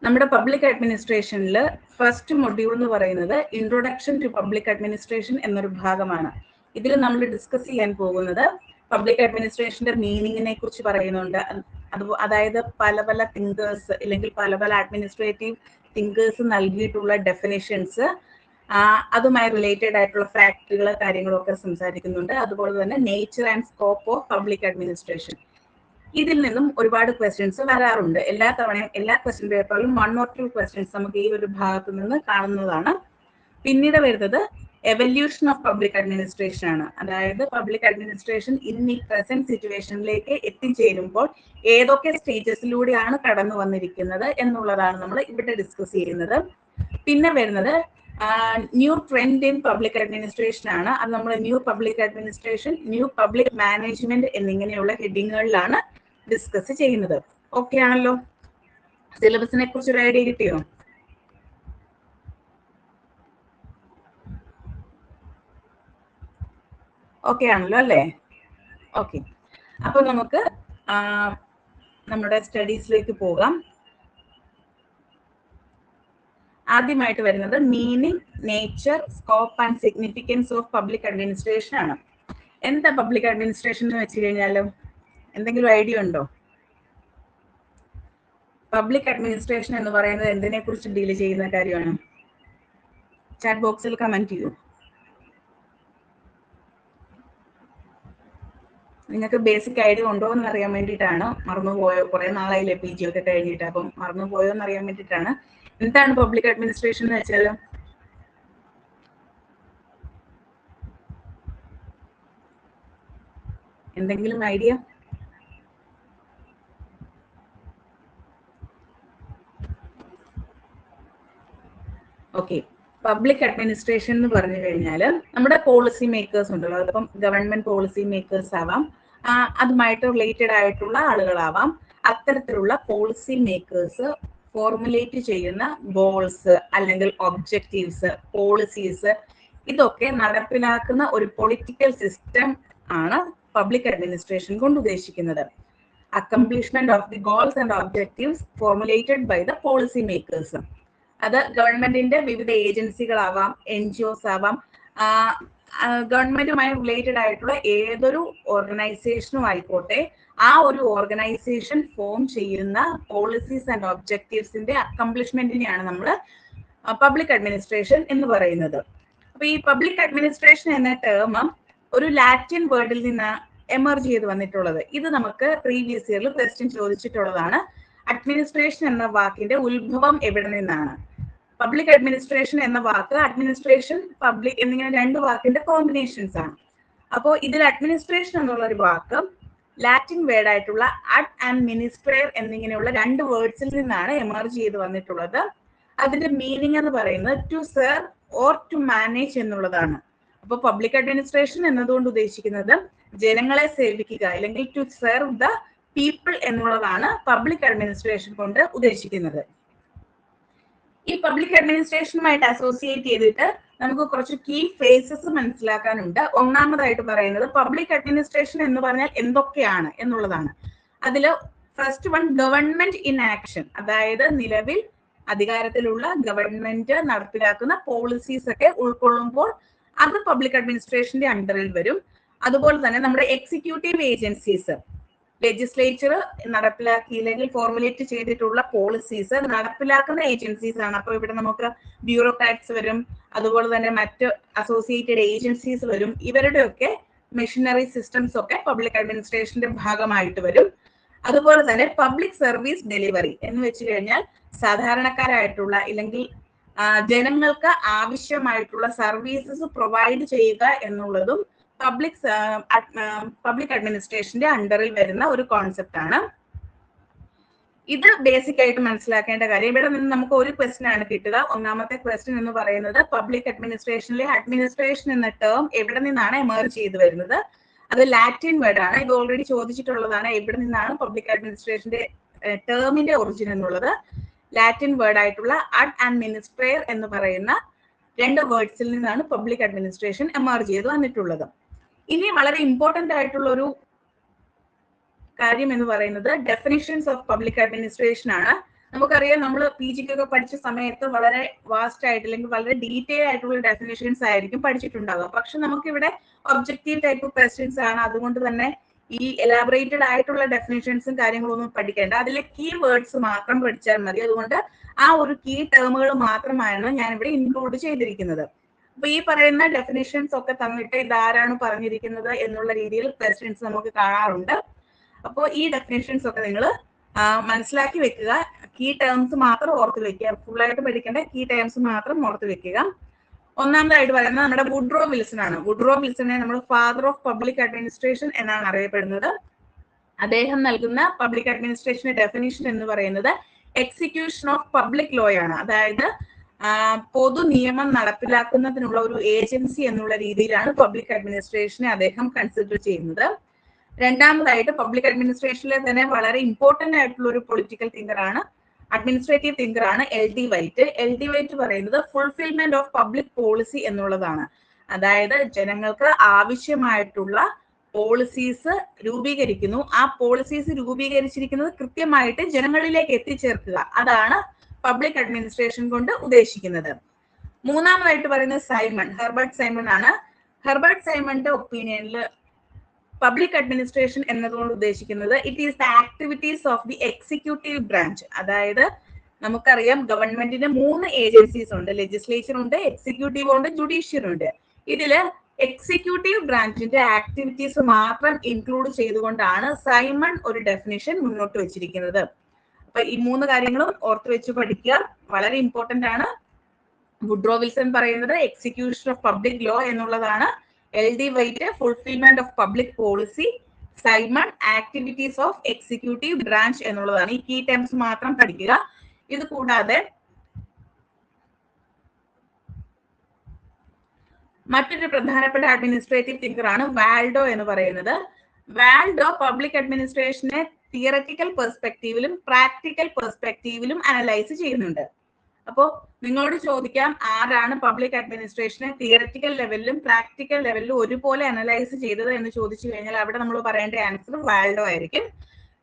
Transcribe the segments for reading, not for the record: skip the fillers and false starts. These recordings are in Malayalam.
നമ്മുടെ പബ്ലിക് അഡ്മിനിസ്ട്രേഷനിൽ ഫസ്റ്റ് മൊഡ്യൂൾ എന്ന് പറയുന്നത് ഇൻട്രൊഡക്ഷൻ ടു പബ്ലിക് അഡ്മിനിസ്ട്രേഷൻ എന്നൊരു ഭാഗമാണ്. ഇതിൽ നമ്മൾ ഡിസ്കസ് ചെയ്യാൻ പോകുന്നത് പബ്ലിക് അഡ്മിനിസ്ട്രേഷന്റെ മീനിങ്ങിനെ കുറിച്ച് പറയുന്നുണ്ട്. അതായത് പല പല തിങ്കേഴ്സ് അല്ലെങ്കിൽ പല പല അഡ്മിനിസ്ട്രേറ്റീവ് തിങ്കേഴ്സ് നൽകിയിട്ടുള്ള ഡെഫിനിഷൻസ്, അതുമായി റിലേറ്റഡ് ആയിട്ടുള്ള ഫാക്ടറുകൾ, കാര്യങ്ങളൊക്കെ സംസാരിക്കുന്നുണ്ട്. അതുപോലെ തന്നെ nature and scope of public administration. ഇതിൽ നിന്നും ഒരുപാട് ക്വസ്റ്റ്യൻസ് വരാറുണ്ട്. എല്ലാ തവണയും എല്ലാ ക്വസ്റ്റ്യൻ പേപ്പറിലും 1 or 2 ക്വസ്റ്റ്യൻസ് നമുക്ക് ഈ ഒരു ഭാഗത്ത് നിന്ന് കാണുന്നതാണ്. പിന്നീട് വരുന്നത് എവല്യൂഷൻ ഓഫ് പബ്ലിക് അഡ്മിനിസ്ട്രേഷൻ ആണ്. അതായത് പബ്ലിക് അഡ്മിനിസ്ട്രേഷൻ ഇൻ ഈ പ്രസന്റ് സിറ്റുവേഷനിലേക്ക് എത്തിച്ചേരുമ്പോൾ ഏതൊക്കെ സ്റ്റേജസിലൂടെയാണ് കടന്നു വന്നിരിക്കുന്നത് എന്നുള്ളതാണ് നമ്മൾ ഇവിടെ ഡിസ്കസ് ചെയ്യുന്നത്. പിന്നെ വരുന്നത് new trend in public administration ആണ്. അത് നമ്മൾ new public administration, new public management എന്നിങ്ങനെയുള്ള ഹെഡിങ്ങുകളിലാണ് ഡിസ്കസ് ചെയ്യുന്നത്. ഓക്കെ ആണല്ലോ? സിലബസിനെ കുറിച്ച് ഒരു ഐഡിയ കിട്ടിയോ? ഓക്കെ ആണല്ലോ അല്ലേ? ഓക്കെ, അപ്പൊ നമുക്ക് നമ്മുടെ സ്റ്റഡീസിലേക്ക് പോകാം. ആദ്യമായിട്ട് വരുന്നത് meaning, nature, scope and significance of public administration ആണ്. എന്താ പബ്ലിക് അഡ്മിനിസ്ട്രേഷൻ എന്ന് വെച്ച് കഴിഞ്ഞാലോ എന്തെങ്കിലും ഐഡിയ ഉണ്ടോ? പബ്ലിക് അഡ്മിനിസ്ട്രേഷൻ എന്ന് പറയുന്നത് എന്തിനെ കുറിച്ച് ഡീൽ ചെയ്യുന്ന കാര്യമാണ്? ചാറ്റ് ബോക്സിൽ കമന്റ് ചെയ്യൂ. നിങ്ങൾക്ക് ബേസിക് ഐഡിയ ഉണ്ടോ എന്ന് അറിയാൻ വേണ്ടിയിട്ടാണ്. മറന്നുപോയോ? കുറെ നാളായില്ലേ PG ഒക്കെ കഴിഞ്ഞിട്ട്, അപ്പം മറന്നുപോയോ എന്ന് അറിയാൻ വേണ്ടിയിട്ടാണ്. എന്താണ് പബ്ലിക് അഡ്മിനിസ്ട്രേഷൻ എന്ന് വെച്ചാൽ? എന്തെങ്കിലും ഐഡിയ? ഓക്കെ, പബ്ലിക് അഡ്മിനിസ്ട്രേഷൻ എന്ന് പറഞ്ഞു കഴിഞ്ഞാൽ നമ്മുടെ പോളിസി മേക്കേഴ്സ് ഉണ്ടല്ലോ, അതിപ്പം ഗവൺമെന്റ് പോളിസി മേക്കേഴ്സ് ആവാം, അതുമായിട്ട് റിലേറ്റഡ് ആയിട്ടുള്ള ആളുകളാവാം. അത്തരത്തിലുള്ള പോളിസി മേക്കേഴ്സ് ഫോർമുലേറ്റ് ചെയ്യുന്ന ഗോൾസ് അല്ലെങ്കിൽ ഒബ്ജക്റ്റീവ്സ്, പോളിസീസ്, ഇതൊക്കെ നടപ്പിലാക്കുന്ന ഒരു പൊളിറ്റിക്കൽ സിസ്റ്റം ആണ് പബ്ലിക് അഡ്മിനിസ്ട്രേഷൻ കൊണ്ട് ഉദ്ദേശിക്കുന്നത്. Accomplishment of the goals and objectives formulated by the policy makers. അത് ഗവൺമെന്റിന്റെ വിവിധ ഏജൻസികളാവാം, NGOs ആവാം, ഗവൺമെന്റുമായി റിലേറ്റഡ് ആയിട്ടുള്ള ഏതൊരു ഓർഗനൈസേഷനും ആയിക്കോട്ടെ, ആ ഒരു ഓർഗനൈസേഷൻ ഫോം ചെയ്യുന്ന പോളിസീസ് ആൻഡ് ഒബ്ജക്റ്റീവ്സിന്റെ അക്കംപ്ലിഷ്മെന്റിനെയാണ് നമ്മൾ പബ്ലിക് അഡ്മിനിസ്ട്രേഷൻ എന്ന് പറയുന്നത്. അപ്പൊ ഈ പബ്ലിക് അഡ്മിനിസ്ട്രേഷൻ എന്ന ടേം ഒരു ലാറ്റിൻ വേർഡിൽ നിന്ന് എമർജ് ചെയ്ത് വന്നിട്ടുള്ളത്. ഇത് നമുക്ക് പ്രീവിയസ് ഇയറിൽ ക്വസ്റ്റ്യൻ ചോദിച്ചിട്ടുള്ളതാണ്. അഡ്മിനിസ്ട്രേഷൻ എന്ന വാക്കിന്റെ ഉത്ഭവം എവിടെ നിന്നാണ്? പബ്ലിക് അഡ്മിനിസ്ട്രേഷൻ എന്ന വാക്ക് അഡ്മിനിസ്ട്രേഷൻ, പബ്ലിക് എന്നിങ്ങനെ രണ്ട് വാക്കിന്റെ കോമ്പിനേഷൻസ് ആണ്. അപ്പോൾ ഇതിൽ അഡ്മിനിസ്ട്രേഷൻ എന്നുള്ള ഒരു വാക്ക് ലാറ്റിൻ വേർഡ് ആയിട്ടുള്ള അഡ് ആൻഡ് മിനിസ്ട്രേർ എന്നിങ്ങനെയുള്ള രണ്ട് വേർഡ്സിൽ നിന്നാണ് എമർജ് ചെയ്ത് വന്നിട്ടുള്ളത്. അതിന്റെ മീനിങ് എന്ന് പറയുന്നത് to serve or to manage എന്നുള്ളതാണ്. അപ്പോൾ പബ്ലിക് അഡ്മിനിസ്ട്രേഷൻ എന്നതുകൊണ്ട് ഉദ്ദേശിക്കുന്നത് ജനങ്ങളെ സേവിക്കുക അല്ലെങ്കിൽ ടു സെർവ് ദ പീപ്പിൾ എന്നുള്ളതാണ് പബ്ലിക് അഡ്മിനിസ്ട്രേഷൻ കൊണ്ട് ഉദ്ദേശിക്കുന്നത്. ഈ പബ്ലിക് അഡ്മിനിസ്ട്രേഷനുമായിട്ട് അസോസിയേറ്റ് ചെയ്തിട്ട് നമുക്ക് കുറച്ച് കീ ഫേസസ് മനസ്സിലാക്കാനുണ്ട്. ഒന്നാമതായിട്ട് പറയുന്നത് പബ്ലിക് അഡ്മിനിസ്ട്രേഷൻ എന്ന് പറഞ്ഞാൽ എന്തൊക്കെയാണ് എന്നുള്ളതാണ്. അതിൽ first one government in action, അതായത് നിലവിൽ അധികാരത്തിലുള്ള ഗവൺമെന്റ് നടപ്പിലാക്കുന്ന പോളിസീസ് ഒക്കെ ഉൾക്കൊള്ളുമ്പോൾ അത് പബ്ലിക് അഡ്മിനിസ്ട്രേഷന്റെ അണ്ടറിൽ വരും. അതുപോലെ തന്നെ നമ്മുടെ എക്സിക്യൂട്ടീവ് ഏജൻസീസ്, ലെജിസ്ലേച്ചർ നടപ്പിലാക്കിയില്ലെങ്കിൽ ഫോർമുലേറ്റ് ചെയ്തിട്ടുള്ള പോളിസീസ് നടപ്പിലാക്കുന്ന ഏജൻസീസ് ആണ്. അപ്പോൾ ഇവിടെ നമുക്ക് ബ്യൂറോക്രാറ്റ്സ് വരും, അതുപോലെ തന്നെ മറ്റ് അസോസിയേറ്റഡ് ഏജൻസീസ് വരും. ഇവരുടെയൊക്കെ മെഷീനറി സിസ്റ്റംസ് ഒക്കെ പബ്ലിക് അഡ്മിനിസ്ട്രേഷന്റെ ഭാഗമായിട്ട് വരും. അതുപോലെ തന്നെ പബ്ലിക് സർവീസ് ഡെലിവറി എന്ന് വെച്ച് കഴിഞ്ഞാൽ സാധാരണക്കാരായിട്ടുള്ള അല്ലെങ്കിൽ ജനങ്ങൾക്ക് ആവശ്യമായിട്ടുള്ള സർവീസസ് പ്രൊവൈഡ് ചെയ്യുക എന്നുള്ളതും പബ്ലിക് അഡ്മിനിസ്ട്രേഷന്റെ അണ്ടറിൽ വരുന്ന ഒരു കോൺസെപ്റ്റ് ആണ്. ഇത് ബേസിക് ആയിട്ട് മനസ്സിലാക്കേണ്ട കാര്യം. ഇവിടെ നിന്ന് നമുക്ക് ഒരു ക്വസ്റ്റ്യൻ ആണ് കിട്ടുക. ഒന്നാമത്തെ ക്വസ്റ്റ്യൻ എന്ന് പറയുന്നത് പബ്ലിക് അഡ്മിനിസ്ട്രേഷനിലെ അഡ്മിനിസ്ട്രേഷൻ എന്ന ടേം എവിടെ നിന്നാണ് എമർജ് ചെയ്ത് വരുന്നത്? അത് ലാറ്റിൻ വേർഡ് ആണ്. ഇത് ഓൾറെഡി ചോദിച്ചിട്ടുള്ളതാണ്. എവിടെ നിന്നാണ് പബ്ലിക് അഡ്മിനിസ്ട്രേഷന്റെ ടേമിന്റെ ഒറിജിൻ എന്നുള്ളത്. ലാറ്റിൻ വേർഡ് ആയിട്ടുള്ള അഡ് ആൻഡ് മിനിസ്ട്രേർ എന്ന് പറയുന്ന രണ്ട് വേർഡ്സിൽ നിന്നാണ് പബ്ലിക് അഡ്മിനിസ്ട്രേഷൻ എമർജ് ചെയ്ത് വന്നിട്ടുള്ളത്. ഇനി വളരെ ഇമ്പോർട്ടന്റ് ആയിട്ടുള്ള ഒരു കാര്യം എന്ന് പറയുന്നത് ഡെഫിനിഷൻസ് ഓഫ് പബ്ലിക് അഡ്മിനിസ്ട്രേഷൻ ആണ്. നമുക്കറിയാം നമ്മൾ PG ഒക്കെ പഠിച്ച സമയത്ത് വളരെ വാസ്റ്റ് ആയിട്ട് അല്ലെങ്കിൽ വളരെ ഡീറ്റെയിൽ ആയിട്ടുള്ള ഡെഫിനേഷൻസ് ആയിരിക്കും പഠിച്ചിട്ടുണ്ടാവുക. പക്ഷെ നമുക്കിവിടെ ഒബ്ജക്റ്റീവ് ടൈപ്പ് ക്വസ്റ്റ്യൻസ് ആണ്. അതുകൊണ്ട് തന്നെ ഈ എലാബറേറ്റഡ് ആയിട്ടുള്ള ഡെഫിനേഷൻസും കാര്യങ്ങളൊന്നും പഠിക്കേണ്ട. അതിലെ കീ വേർഡ്സ് മാത്രം പഠിച്ചാൽ മതി. അതുകൊണ്ട് ആ ഒരു കീ ടേമുകൾ മാത്രമാണ് ഞാൻ ഇവിടെ ഇൻക്ലൂഡ് ചെയ്തിരിക്കുന്നത്. അപ്പൊ ഈ പറയുന്ന ഡെഫിനേഷൻസ് ഒക്കെ തന്നിട്ട് ഇതാരാണ് പറഞ്ഞിരിക്കുന്നത് എന്നുള്ള രീതിയിൽ ക്വസ്റ്റ്യൻസ് നമുക്ക് കാണാറുണ്ട്. അപ്പോൾ ഈ ഡെഫിനേഷൻസ് ഒക്കെ നിങ്ങൾ മനസ്സിലാക്കി വെക്കുക. കീ ടേംസ് മാത്രം ഓർത്ത് വെക്കുക. ഫുള്ളായിട്ട് പഠിക്കേണ്ട കീ ടേംസ് മാത്രം ഓർത്ത് വെക്കുക. ഒന്നാമതായിട്ട് പറയുന്നത് നമ്മുടെ വുഡ്രോ വിൽസൺ ആണ്. വുഡ്രോ വിൽസനെ നമ്മൾ ഫാദർ ഓഫ് പബ്ലിക് അഡ്മിനിസ്ട്രേഷൻ എന്നാണ് അറിയപ്പെടുന്നത്. അദ്ദേഹം നൽകുന്ന പബ്ലിക് അഡ്മിനിസ്ട്രേഷന്റെ ഡെഫിനിഷൻ എന്ന് പറയുന്നത് എക്സിക്യൂഷൻ ഓഫ് പബ്ലിക് ലോ ആണ്. അതായത് പൊതു നിയമം നടപ്പിലാക്കുന്നതിനുള്ള ഒരു ഏജൻസി എന്നുള്ള രീതിയിലാണ് പബ്ലിക് അഡ്മിനിസ്ട്രേഷനെ അദ്ദേഹം കൺസിഡർ ചെയ്യുന്നത്. രണ്ടാമതായിട്ട് പബ്ലിക് അഡ്മിനിസ്ട്രേഷനിലെ തന്നെ വളരെ ഇമ്പോർട്ടന്റ് ആയിട്ടുള്ള ഒരു പൊളിറ്റിക്കൽ തിങ്കറാണ്, അഡ്മിനിസ്ട്രേറ്റീവ് തിങ്കറാണ് LD വൈറ്റ്. LD വൈറ്റ് പറയുന്നത് ഫുൾഫിൽമെന്റ് ഓഫ് പബ്ലിക് പോളിസി എന്നുള്ളതാണ്. അതായത് ജനങ്ങൾക്ക് ആവശ്യമായിട്ടുള്ള പോളിസീസ് രൂപീകരിക്കുന്നു. ആ പോളിസീസ് രൂപീകരിച്ചിരിക്കുന്നത് കൃത്യമായിട്ട് ജനങ്ങളിലേക്ക് എത്തിച്ചേർക്കുക. അതാണ് പബ്ലിക് അഡ്മിനിസ്ട്രേഷൻ കൊണ്ട് ഉദ്ദേശിക്കുന്നത്. മൂന്നാമതായിട്ട് പറയുന്നത് സൈമൺ, ഹെർബർട്ട് സൈമൺ ആണ്. ഹെർബർട്ട് സൈമണിന്റെ ഒപ്പീനിയനിൽ പബ്ലിക് അഡ്മിനിസ്ട്രേഷൻ എന്നതുകൊണ്ട് ഉദ്ദേശിക്കുന്നത് it is the activities of the executive branch. അതായത് നമുക്കറിയാം ഗവൺമെന്റിന് 3 ഏജൻസീസ് ഉണ്ട്. ലെജിസ്ലേച്ചർ ഉണ്ട്, എക്സിക്യൂട്ടീവ് ഉണ്ട്, ജുഡീഷ്യറി ഉണ്ട്. ഇതില് എക്സിക്യൂട്ടീവ് ബ്രാഞ്ചിന്റെ ആക്ടിവിറ്റീസ് മാത്രം ഇൻക്ലൂഡ് ചെയ്തുകൊണ്ടാണ് സൈമൺ ഒരു ഡെഫിനിഷൻ മുന്നോട്ട് വെച്ചിരിക്കുന്നത്. അപ്പൊ ഈ 3 കാര്യങ്ങളും ഓർത്ത് വെച്ച് പഠിക്കുക, വളരെ ഇമ്പോർട്ടന്റ് ആണ്. വുഡ്രോ വിൽസൺ പറയുന്നത് എക്സിക്യൂഷൻ ഓഫ് പബ്ലിക് ലോ എന്നുള്ളതാണ്. LD white fulfilment of public policy, Simon activities of executive branch എന്നുള്ളതാണ്. ഈ കീ ടേംസ് മാത്രം പഠിക്കുക. ഇത് കൂടാതെ മറ്റൊരു പ്രധാനപ്പെട്ട അഡ്മിനിസ്ട്രേറ്റീവ് തിങ്കറാണ് വാൽഡോ എന്ന് പറയുന്നത്. വാൽഡോ പബ്ലിക് അഡ്മിനിസ്ട്രേഷനെ തിയററ്റിക്കൽ പെർസ്പെക്റ്റീവിലും പ്രാക്ടിക്കൽ പെർസ്പെക്റ്റീവിലും അനലൈസ് ചെയ്യുന്നുണ്ട്. അപ്പോൾ നിങ്ങളോട് ചോദിക്കാം, ആരാണ് പബ്ലിക് അഡ്മിനിസ്ട്രേഷനെ തിയററ്റിക്കൽ ലെവലിലും പ്രാക്ടിക്കൽ ലെവലിലും ഒരുപോലെ അനലൈസ് ചെയ്തത് എന്ന് ചോദിച്ചു കഴിഞ്ഞാൽ അവിടെ നമ്മൾ പറയേണ്ട ആൻസർ വാൽഡോ ആയിരിക്കും.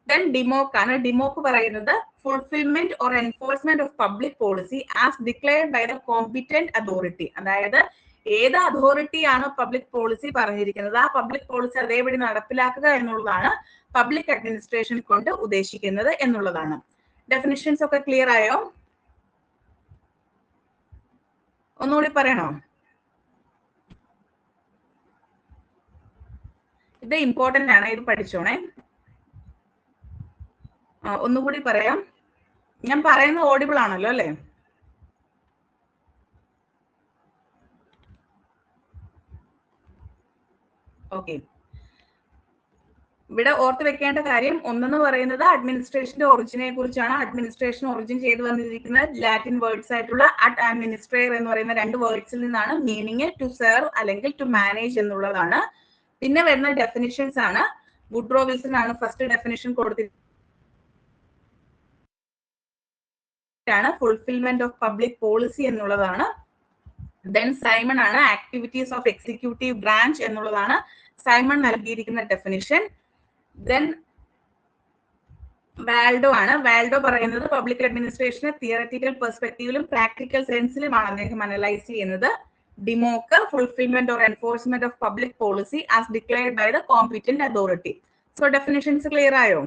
ദെൻ ഡിമോക്ക് ആണ്. ഡിമോക്ക് പറയുന്നത് fulfilment or enforcement of public policy as declared by the competent authority. അതായത് ഏത് അതോറിറ്റിയാണോ പബ്ലിക് പോളിസി പറഞ്ഞിരിക്കുന്നത് ആ പബ്ലിക് പോളിസി അതേപടി നടപ്പിലാക്കുക എന്നുള്ളതാണ് പബ്ലിക് അഡ്മിനിസ്ട്രേഷൻ കൊണ്ട് ഉദ്ദേശിക്കുന്നത് എന്നുള്ളതാണ്. ഡെഫിനിഷൻസ് ഒക്കെ ക്ലിയർ ആയോ? ഒന്നുകൂടി പറയണോ? ഇത് ഇമ്പോർട്ടന്റ് ആണ്, ഇത് പഠിച്ചോണേ. ഒന്നുകൂടി പറയാം. ഞാൻ പറയുന്നത് ഓഡിബിൾ ആണല്ലോ അല്ലേ? ഓക്കെ. ഇവിടെ ഓർത്ത് വെക്കേണ്ട കാര്യം ഒന്നെന്ന് പറയുന്നത് അഡ്മിനിസ്ട്രേഷന്റെ ഒറിജിനെ കുറിച്ചാണ്. അഡ്മിനിസ്ട്രേഷൻ ഒറിജിൻ ചെയ്ത് വന്നിരിക്കുന്നത് ലാറ്റിൻ വേർഡ്സ് ആയിട്ടുള്ള അഡ് അഡ്മിനിസ്ട്രേറ്റർ എന്ന് പറയുന്ന 2 വേർഡ്സിൽ നിന്നാണ്. മീനിങ് ടു സെർവ് അല്ലെങ്കിൽ ടു മാനേജ് എന്നുള്ളതാണ്. പിന്നെ വരുന്ന ഡെഫിനിഷൻസ് ആണ്. വുഡ്രോ വിൽസൺ ആണ് ഫസ്റ്റ് ഡെഫിനിഷൻ കൊടുത്തിട്ടാണ് ഫുൾഫിൽമെന്റ് ഓഫ് പബ്ലിക് പോളിസി എന്നുള്ളതാണ്. ദെൻ സൈമൺ ആണ് ആക്ടിവിറ്റീസ് ഓഫ് എക്സിക്യൂട്ടീവ് ബ്രാഞ്ച് എന്നുള്ളതാണ് സൈമൺ നൽകിയിരിക്കുന്ന ഡെഫിനിഷൻ. ദെൻ വാൽഡോ ആണ്. വാൽഡോ പറയുന്നത് പബ്ലിക് അഡ്മിനിസ്ട്രേഷനെ തിയററ്റിക്കൽ പെർസ്പെക്റ്റീവിലും പ്രാക്ടിക്കൽ സെൻസിലുമാണ് അദ്ദേഹം അനലൈസ് ചെയ്യുന്നത്. Dimock fulfilment or enforcement of public policy as declared by the competent authority. So definitions clear ആയോ?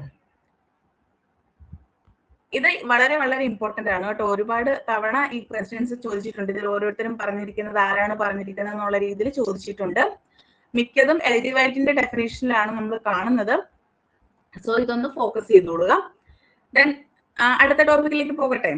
ഇത് വളരെ വളരെ ഇമ്പോർട്ടന്റ് ആണ് കേട്ടോ. ഒരുപാട് തവണ ഈ ക്വസ്റ്റ്യൻസ് ചോദിച്ചിട്ടുണ്ട്. ഇതിൽ ഓരോരുത്തരും പറഞ്ഞിരിക്കുന്നത് ആരാണ് പറഞ്ഞിരിക്കുന്നത് എന്നുള്ള രീതിയിൽ ചോദിച്ചിട്ടുണ്ട്. മിക്കതും LD വൈറ്റിന്റെ ഡെഫിനേഷനിലാണ് നമ്മൾ കാണുന്നത്. സോ ഇതൊന്ന് ഫോക്കസ് ചെയ്തോളുക. ദെൻ അടുത്ത ടോപ്പിക്കിലേക്ക് പോകട്ടെ.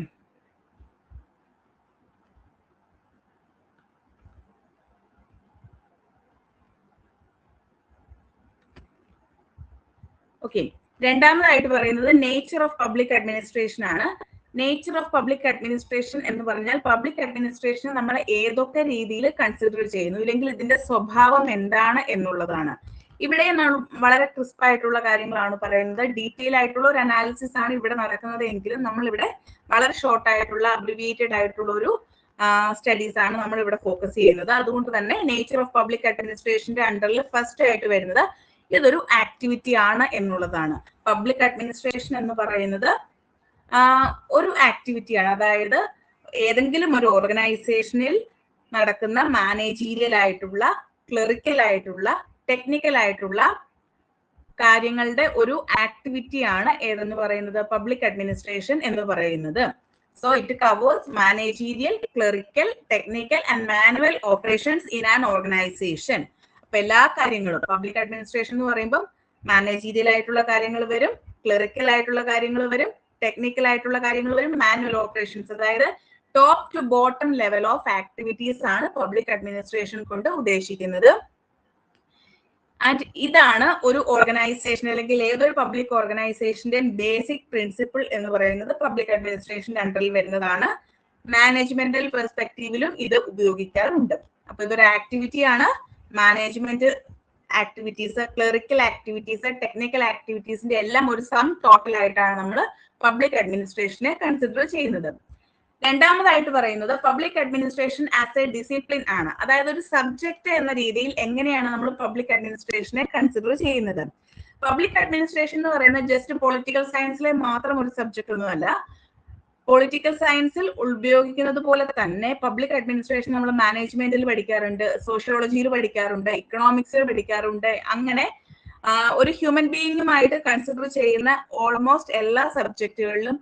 ഓക്കെ, രണ്ടാമതായിട്ട് പറയുന്നത് നേച്ചർ ഓഫ് പബ്ലിക് അഡ്മിനിസ്ട്രേഷൻ ആണ്. നേച്ചർ ഓഫ് പബ്ലിക് അഡ്മിനിസ്ട്രേഷൻ എന്ന് പറഞ്ഞാൽ പബ്ലിക് അഡ്മിനിസ്ട്രേഷൻ നമ്മൾ ഏതൊക്കെ രീതിയിൽ കൺസിഡർ ചെയ്യുന്നു, ഇല്ലെങ്കിൽ ഇതിന്റെ സ്വഭാവം എന്താണ് എന്നുള്ളതാണ്. ഇവിടെ വളരെ ക്രിസ്പ് ആയിട്ടുള്ള കാര്യങ്ങളാണ് പറയുന്നത്. ഡീറ്റെയിൽ ആയിട്ടുള്ള ഒരു അനാലിസിസ് ആണ് ഇവിടെ നടക്കുന്നത് എങ്കിലും നമ്മൾ ഇവിടെ വളരെ ഷോർട്ട് ആയിട്ടുള്ള അബ്രിവിയേറ്റഡ് ആയിട്ടുള്ള ഒരു സ്റ്റഡീസ് ആണ് നമ്മൾ ഇവിടെ ഫോക്കസ് ചെയ്യുന്നത്. അതുകൊണ്ട് തന്നെ നേച്ചർ ഓഫ് പബ്ലിക് അഡ്മിനിസ്ട്രേഷന്റെ അണ്ടറിൽ ഫസ്റ്റ് ആയിട്ട് വരുന്നത് ഇതൊരു ആക്ടിവിറ്റി ആണ് എന്നുള്ളതാണ്. പബ്ലിക് അഡ്മിനിസ്ട്രേഷൻ എന്ന് പറയുന്നത് ഒരു ആക്ടിവിറ്റിയാണ്. അതായത് ഏതെങ്കിലും ഒരു ഓർഗനൈസേഷനിൽ നടക്കുന്ന മാനേജീരിയൽ ആയിട്ടുള്ള, ക്ലറിക്കൽ ആയിട്ടുള്ള, ടെക്നിക്കൽ ആയിട്ടുള്ള കാര്യങ്ങളുടെ ഒരു ആക്ടിവിറ്റിയാണ് ഏതെന്ന് പറയുന്നത് പബ്ലിക് അഡ്മിനിസ്ട്രേഷൻ എന്ന് പറയുന്നത്. So it covers managerial, clerical, technical and manual operations in an organisation. അപ്പൊ എല്ലാ കാര്യങ്ങളും പബ്ലിക് അഡ്മിനിസ്ട്രേഷൻ എന്ന് പറയുമ്പോൾ മാനേജീരിയൽ ആയിട്ടുള്ള കാര്യങ്ങൾ വരും, ക്ലറിക്കൽ ആയിട്ടുള്ള കാര്യങ്ങൾ വരും, ടെക്നിക്കൽ ആയിട്ടുള്ള കാര്യങ്ങൾ വരും, മാനുവൽ ഓപ്പറേഷൻസ്, അതായത് top to bottom level of activities ആണ് പബ്ലിക് അഡ്മിനിസ്ട്രേഷൻ കൊണ്ട് ഉദ്ദേശിക്കുന്നത്. ആൻഡ് ഇതാണ് ഒരു ഓർഗനൈസേഷൻ അല്ലെങ്കിൽ ഏതൊരു പബ്ലിക് ഓർഗനൈസേഷന്റെ ബേസിക് പ്രിൻസിപ്പിൾ എന്ന് പറയുന്നത് പബ്ലിക് അഡ്മിനിസ്ട്രേഷന്റെ അണ്ടറിൽ വരുന്നതാണ്. മാനേജ്മെന്റൽ പെർസ്പെക്റ്റീവിലും ഇത് ഉപയോഗിക്കാറുണ്ട്. അപ്പൊ ഇതൊരു ആക്ടിവിറ്റിയാണ്. Management activities, clerical activities, technical ആക്ടിവിറ്റീസിന്റെ എല്ലാം ഒരു സം ടോട്ടൽ ആയിട്ടാണ് നമ്മൾ പബ്ലിക് അഡ്മിനിസ്ട്രേഷനെ കൺസിഡർ ചെയ്യുന്നത്. രണ്ടാമതായിട്ട് പറയുന്നത് public administration as A discipline ആണ്. അതായത് ഒരു സബ്ജക്ട് എന്ന രീതിയിൽ എങ്ങനെയാണ് നമ്മൾ പബ്ലിക് അഡ്മിനിസ്ട്രേഷനെ കൺസിഡർ ചെയ്യുന്നത്. പബ്ലിക് അഡ്മിനിസ്ട്രേഷൻ എന്ന് പറയുന്നത് ജസ്റ്റ് പൊളിറ്റിക്കൽ സയൻസിലെ മാത്രം ഒരു സബ്ജക്ട് ഒന്നുമല്ല. പൊളിറ്റിക്കൽ സയൻസിൽ ഉപയോഗിക്കുന്നത് പോലെ തന്നെ പബ്ലിക് അഡ്മിനിസ്ട്രേഷൻ നമ്മൾ മാനേജ്മെന്റിൽ പഠിക്കാറുണ്ട്, സോഷ്യോളജിയിൽ പഠിക്കാറുണ്ട്, ഇക്കണോമിക്സിൽ പഠിക്കാറുണ്ട്. അങ്ങനെ ഒരു ഹ്യൂമൻ ബീയിങ്ങുമായിട്ട് കൺസിഡർ ചെയ്യുന്ന ഓൾമോസ്റ്റ് എല്ലാ സബ്ജക്റ്റുകളിലും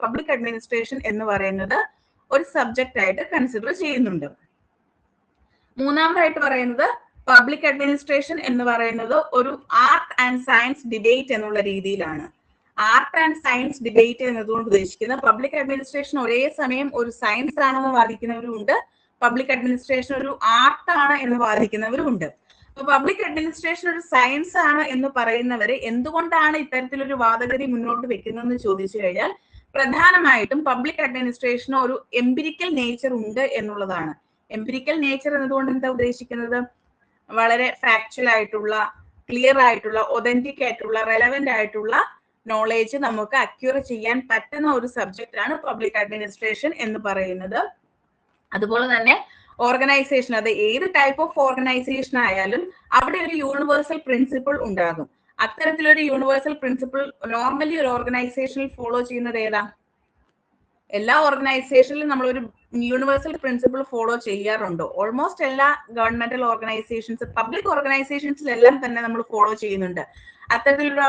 പബ്ലിക് അഡ്മിനിസ്ട്രേഷൻ എന്ന് പറയുന്നത് ഒരു സബ്ജക്റ്റ് ആയിട്ട് കൺസിഡർ ചെയ്യുന്നുണ്ട്. മൂന്നാമതായിട്ട് പറയുന്നത് പബ്ലിക് അഡ്മിനിസ്ട്രേഷൻ എന്ന് പറയുന്നത് ഒരു ആർട്ട് ആൻഡ് സയൻസ് ഡിബേറ്റ് എന്നുള്ള രീതിയിലാണ്. ആർട്ട് ആൻഡ് സയൻസ് ഡിബേറ്റ് എന്നതുകൊണ്ട് ഉദ്ദേശിക്കുന്നത് പബ്ലിക് അഡ്മിനിസ്ട്രേഷൻ ഒരേ സമയം ഒരു സയൻസ് ആണെന്ന് വാദിക്കുന്നവരുമുണ്ട്, പബ്ലിക് അഡ്മിനിസ്ട്രേഷൻ ഒരു ആർട്ടാണ് എന്ന് വാദിക്കുന്നവരുമുണ്ട്. അപ്പൊ പബ്ലിക് അഡ്മിനിസ്ട്രേഷൻ ഒരു സയൻസ് ആണ് എന്ന് പറയുന്നവര് എന്തുകൊണ്ടാണ് ഇത്തരത്തിലൊരു വാദഗതി മുന്നോട്ട് വെക്കുന്നതെന്ന് ചോദിച്ചു കഴിഞ്ഞാൽ പ്രധാനമായിട്ടും പബ്ലിക് അഡ്മിനിസ്ട്രേഷന് ഒരു എംപിരിക്കൽ നേച്ചർ ഉണ്ട് എന്നുള്ളതാണ്. എംപിരിക്കൽ നേച്ചർ എന്നതുകൊണ്ട് എന്താ ഉദ്ദേശിക്കുന്നത്? വളരെ ഫാക്ച്വൽ ആയിട്ടുള്ള, ക്ലിയർ ആയിട്ടുള്ള, ഒതന്റിക് ആയിട്ടുള്ള, റെലവെന്റ് ആയിട്ടുള്ള നോളേജ് നമുക്ക് അക്യൂർ ചെയ്യാൻ പറ്റുന്ന ഒരു സബ്ജക്റ്റ് ആണ് പബ്ലിക് അഡ്മിനിസ്ട്രേഷൻ എന്ന് പറയുന്നത്. അതുപോലെ തന്നെ ഓർഗനൈസേഷൻ, അത് ഏത് ടൈപ്പ് ഓഫ് ഓർഗനൈസേഷൻ ആയാലും അവിടെ ഒരു യൂണിവേഴ്സൽ പ്രിൻസിപ്പിൾ ഉണ്ടാകും. അത്തരത്തിലൊരു യൂണിവേഴ്സൽ പ്രിൻസിപ്പിൾ നോർമലി ഒരു ഓർഗനൈസേഷനിൽ ഫോളോ ചെയ്യുന്നത് ഏതാ? എല്ലാ ഓർഗനൈസേഷനിലും നമ്മൾ ഒരു യൂണിവേഴ്സൽ പ്രിൻസിപ്പിൾ ഫോളോ ചെയ്യാറുണ്ടോ? ഓൾമോസ്റ്റ് എല്ലാ ഗവൺമെന്റൽ ഓർഗനൈസേഷൻസ്, പബ്ലിക് ഓർഗനൈസേഷൻസിലെല്ലാം തന്നെ നമ്മൾ ഫോളോ ചെയ്യുന്നുണ്ട്. അത്തരത്തിലുള്ള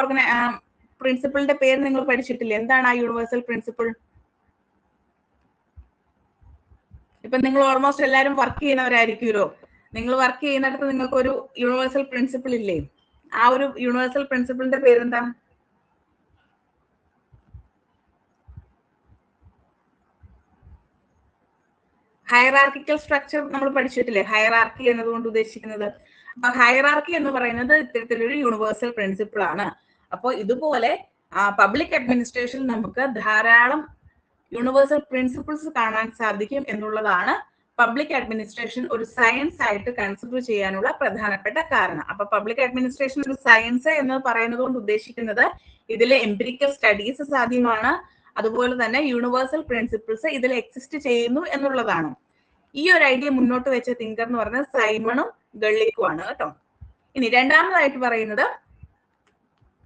പ്രിൻസിപ്പിളിന്റെ പേര് നിങ്ങൾ പഠിച്ചിട്ടില്ല. എന്താണ് ആ യൂണിവേഴ്സൽ പ്രിൻസിപ്പിൾ? ഇപ്പൊ നിങ്ങൾ ഓൾമോസ്റ്റ് എല്ലാവരും വർക്ക് ചെയ്യുന്നവരായിരിക്കുമല്ലോ. നിങ്ങൾ വർക്ക് ചെയ്യുന്നിടത്ത് നിങ്ങൾക്ക് ഒരു യൂണിവേഴ്സൽ പ്രിൻസിപ്പിൾ ഇല്ലേ? ആ ഒരു യൂണിവേഴ്സൽ പ്രിൻസിപ്പിളിന്റെ പേരെന്താ? ഹയറാർക്കിക്കൽ സ്ട്രക്ചർ നമ്മൾ പഠിച്ചിട്ടില്ലേ? ഹയറാർക്കി എന്നതുകൊണ്ട് ഉദ്ദേശിക്കുന്നത്. അപ്പൊ ഹയറാർക്കി എന്ന് പറയുന്നത് ഇത്തരത്തിലൊരു യൂണിവേഴ്സൽ പ്രിൻസിപ്പിൾ ആണ്. അപ്പോൾ ഇതുപോലെ പബ്ലിക് അഡ്മിനിസ്ട്രേഷൻ നമുക്ക് ധാരാളം യൂണിവേഴ്സൽ പ്രിൻസിപ്പിൾസ് കാണാൻ സാധിക്കും എന്നുള്ളതാണ് പബ്ലിക് അഡ്മിനിസ്ട്രേഷൻ ഒരു സയൻസ് ആയിട്ട് കൺസിഡർ ചെയ്യാനുള്ള പ്രധാനപ്പെട്ട കാരണം. അപ്പൊ പബ്ലിക് അഡ്മിനിസ്ട്രേഷൻ ഒരു സയൻസ് എന്ന് പറയുന്നത് കൊണ്ട് ഉദ്ദേശിക്കുന്നത് ഇതിൽ എംപിരിക്കൽ സ്റ്റഡീസ് സാധ്യമാണ്, അതുപോലെ തന്നെ യൂണിവേഴ്സൽ പ്രിൻസിപ്പിൾസ് ഇതിൽ എക്സിസ്റ്റ് ചെയ്യുന്നു എന്നുള്ളതാണ്. ഈ ഒരു ഐഡിയ മുന്നോട്ട് വെച്ച തിങ്കർ എന്ന് പറയുന്നത് സൈമണും ഗള്ളിക്കുമാണ് കേട്ടോ. ഇനി രണ്ടാമതായിട്ട് പറയുന്നത്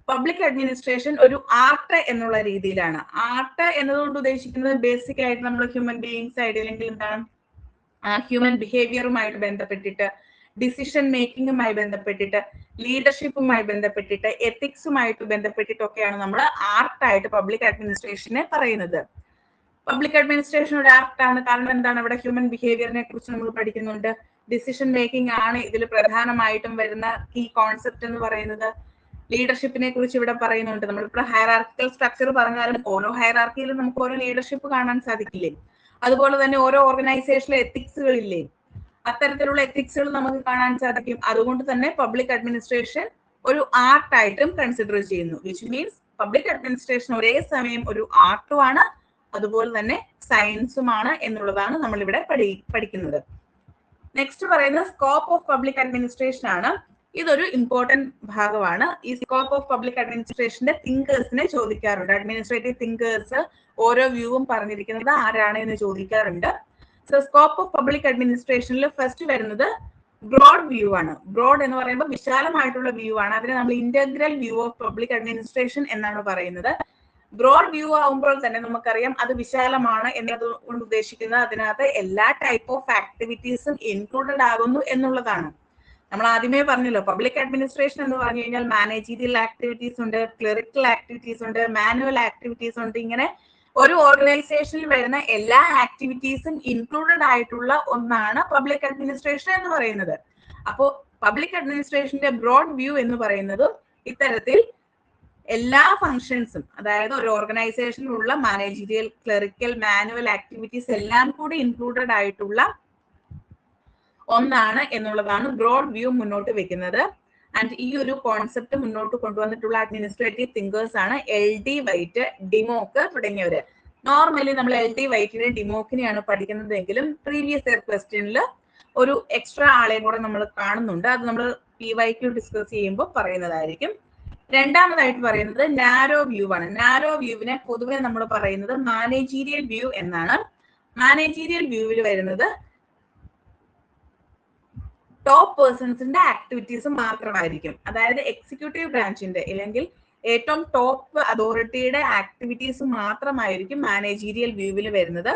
പബ്ലിക് അഡ്മിനിസ്ട്രേഷൻ ഒരു ആർട്ട് എന്നുള്ള രീതിയിലാണ്. ആർട്ട് എന്നതുകൊണ്ട് ഉദ്ദേശിക്കുന്നത് ബേസിക് ആയിട്ട് നമ്മൾ ഹ്യൂമൻ ബീയിങ്സ് ആയിട്ട് അല്ലെങ്കിൽ എന്താണ് ഹ്യൂമൻ ബിഹേവിയറുമായിട്ട് ബന്ധപ്പെട്ടിട്ട്, ഡിസിഷൻ മേക്കിങ്ങുമായി ബന്ധപ്പെട്ടിട്ട്, ലീഡർഷിപ്പുമായി ബന്ധപ്പെട്ടിട്ട്, എത്തിക്സുമായിട്ട് ബന്ധപ്പെട്ടിട്ടൊക്കെയാണ് നമ്മൾ ആർട്ടായിട്ട് പബ്ലിക് അഡ്മിനിസ്ട്രേഷനെ പറയുന്നത്. പബ്ലിക് അഡ്മിനിസ്ട്രേഷൻ ഒരു ആർട്ടാണ്. കാരണം എന്താണ്? ഇവിടെ ഹ്യൂമൻ ബിഹേവിയറിനെ കുറിച്ച് നമ്മൾ പഠിക്കുന്നുണ്ട്. ഡിസിഷൻ മേക്കിംഗ് ആണ് ഇതിൽ പ്രധാനമായിട്ടും വരുന്ന കീ കോൺസെപ്റ്റ് എന്ന് പറയുന്നത്. ലീഡർഷിപ്പിനെ കുറിച്ച് ഇവിടെ പറയുന്നുണ്ട്. നമ്മളിപ്പോൾ ഹയറാർക്കിക്കൽ സ്ട്രക്ചർ പറഞ്ഞാലും ഓരോ ഹയറാർക്കിയിലും നമുക്ക് ഓരോ ലീഡർഷിപ്പ് കാണാൻ സാധിക്കില്ലേ? അതുപോലെ തന്നെ ഓരോ ഓർഗനൈസേഷനിലെ എത്തിക്സുകളില്ലേ? അത്തരത്തിലുള്ള എത്തിക്സുകൾ നമുക്ക് കാണാൻ സാധിക്കും. അതുകൊണ്ട് തന്നെ പബ്ലിക് അഡ്മിനിസ്ട്രേഷൻ ഒരു ആർട്ടായിട്ടും കൺസിഡർ ചെയ്യുന്നു. വിച്ച് മീൻസ് പബ്ലിക് അഡ്മിനിസ്ട്രേഷൻ ഒരേ സമയം ഒരു ആർട്ടുമാണ്, അതുപോലെ തന്നെ സയൻസുമാണ് എന്നുള്ളതാണ് നമ്മൾ ഇവിടെ പഠിക്കുന്നത്. നെക്സ്റ്റ് പറയുന്നത് സ്കോപ്പ് ഓഫ് പബ്ലിക് അഡ്മിനിസ്ട്രേഷൻ ആണ്. ഇതൊരു ഇമ്പോർട്ടന്റ് ഭാഗമാണ്. ഈ സ്കോപ്പ് ഓഫ് പബ്ലിക് അഡ്മിനിസ്ട്രേഷന്റെ തിങ്കേഴ്സിനെ ചോദിക്കാറുണ്ട്. അഡ്മിനിസ്ട്രേറ്റീവ് തിങ്കേഴ്സ് ഓരോ വ്യൂവും പറഞ്ഞിരിക്കുന്നത് ആരാണ് എന്ന് ചോദിക്കാറുണ്ട്. സോ സ്കോപ്പ് ഓഫ് പബ്ലിക് അഡ്മിനിസ്ട്രേഷനിൽ ഫസ്റ്റ് വരുന്നത് ബ്രോഡ് വ്യൂ ആണ്. ബ്രോഡ് എന്ന് പറയുമ്പോൾ വിശാലമായിട്ടുള്ള വ്യൂ ആണ്. അതിനെ നമ്മൾ integral view of public administration എന്നാണ് പറയുന്നത്. ബ്രോഡ് വ്യൂ ആവുമ്പോൾ തന്നെ നമുക്കറിയാം അത് വിശാലമാണ് എന്നതുകൊണ്ട് ഉദ്ദേശിക്കുന്നത് അതിനകത്ത് എല്ലാ ടൈപ്പ് ഓഫ് ആക്ടിവിറ്റീസും ഇൻക്ലൂഡഡ് ആകുന്നു എന്നുള്ളതാണ്. നമ്മൾ ആദ്യമേ പറഞ്ഞല്ലോ, പബ്ലിക് അഡ്മിനിസ്ട്രേഷൻ എന്ന് പറഞ്ഞു കഴിഞ്ഞാൽ മാനേജീരിയൽ ആക്ടിവിറ്റീസ് ഉണ്ട്, ക്ലറിക്കൽ ആക്ടിവിറ്റീസ് ഉണ്ട്, മാനുവൽ ആക്ടിവിറ്റീസ് ഉണ്ട്. ഇങ്ങനെ ഒരു ഓർഗനൈസേഷനിൽ വരുന്ന എല്ലാ ആക്ടിവിറ്റീസും ഇൻക്ലൂഡഡ് ആയിട്ടുള്ള ഒന്നാണ് പബ്ലിക് അഡ്മിനിസ്ട്രേഷൻ എന്ന് പറയുന്നത്. അപ്പോൾ പബ്ലിക് അഡ്മിനിസ്ട്രേഷന്റെ ബ്രോഡ് വ്യൂ എന്ന് പറയുന്നത് ഇത്തരത്തിൽ എല്ലാ ഫങ്ഷൻസും, അതായത് ഒരു ഓർഗനൈസേഷനിലുള്ള മാനേജീരിയൽ, ക്ലറിക്കൽ, മാനുവൽ ആക്ടിവിറ്റീസ് എല്ലാം കൂടി ഇൻക്ലൂഡഡ് ആയിട്ടുള്ള ഒന്നാണ് എന്നുള്ളതാണ് ബ്രോഡ് വ്യൂ മുന്നോട്ട് വെക്കുന്നത്. ആൻഡ് ഈ ഒരു കോൺസെപ്റ്റ് മുന്നോട്ട് കൊണ്ടുവന്നിട്ടുള്ള അഡ്മിനിസ്ട്രേറ്റീവ് തിങ്കേഴ്സ് ആണ് LD വൈറ്റ്, ഡിമോക്ക് തുടങ്ങിയവര്. നോർമലി നമ്മൾ LD വൈറ്റിനെ ഡിമോക്കിനെയാണ് പഠിക്കുന്നതെങ്കിലും പ്രീവിയസ് ഇയർ ക്വസ്റ്റ്യനിൽ ഒരു എക്സ്ട്രാ ആളെയും കൂടെ നമ്മൾ കാണുന്നുണ്ട്. അത് നമ്മൾ PYQ ഡിസ്കസ് ചെയ്യുമ്പോൾ പറയുന്നതായിരിക്കും. രണ്ടാമതായിട്ട് പറയുന്നത് നാരോ വ്യൂ ആണ്. നാരോ വ്യൂവിനെ പൊതുവെ നമ്മൾ പറയുന്നത് മാനേജീരിയൽ വ്യൂ എന്നാണ്. മാനേജീരിയൽ വ്യൂവിൽ വരുന്നത് ടോപ്പ് പേഴ്സൺസിന്റെ ആക്ടിവിറ്റീസ് മാത്രമായിരിക്കും. അതായത് എക്സിക്യൂട്ടീവ് ബ്രാഞ്ചിന്റെ അല്ലെങ്കിൽ ഏറ്റവും ടോപ്പ് അതോറിറ്റിയുടെ ആക്ടിവിറ്റീസ് മാത്രമായിരിക്കും മാനേജീരിയൽ വ്യൂവിൽ വരുന്നത്.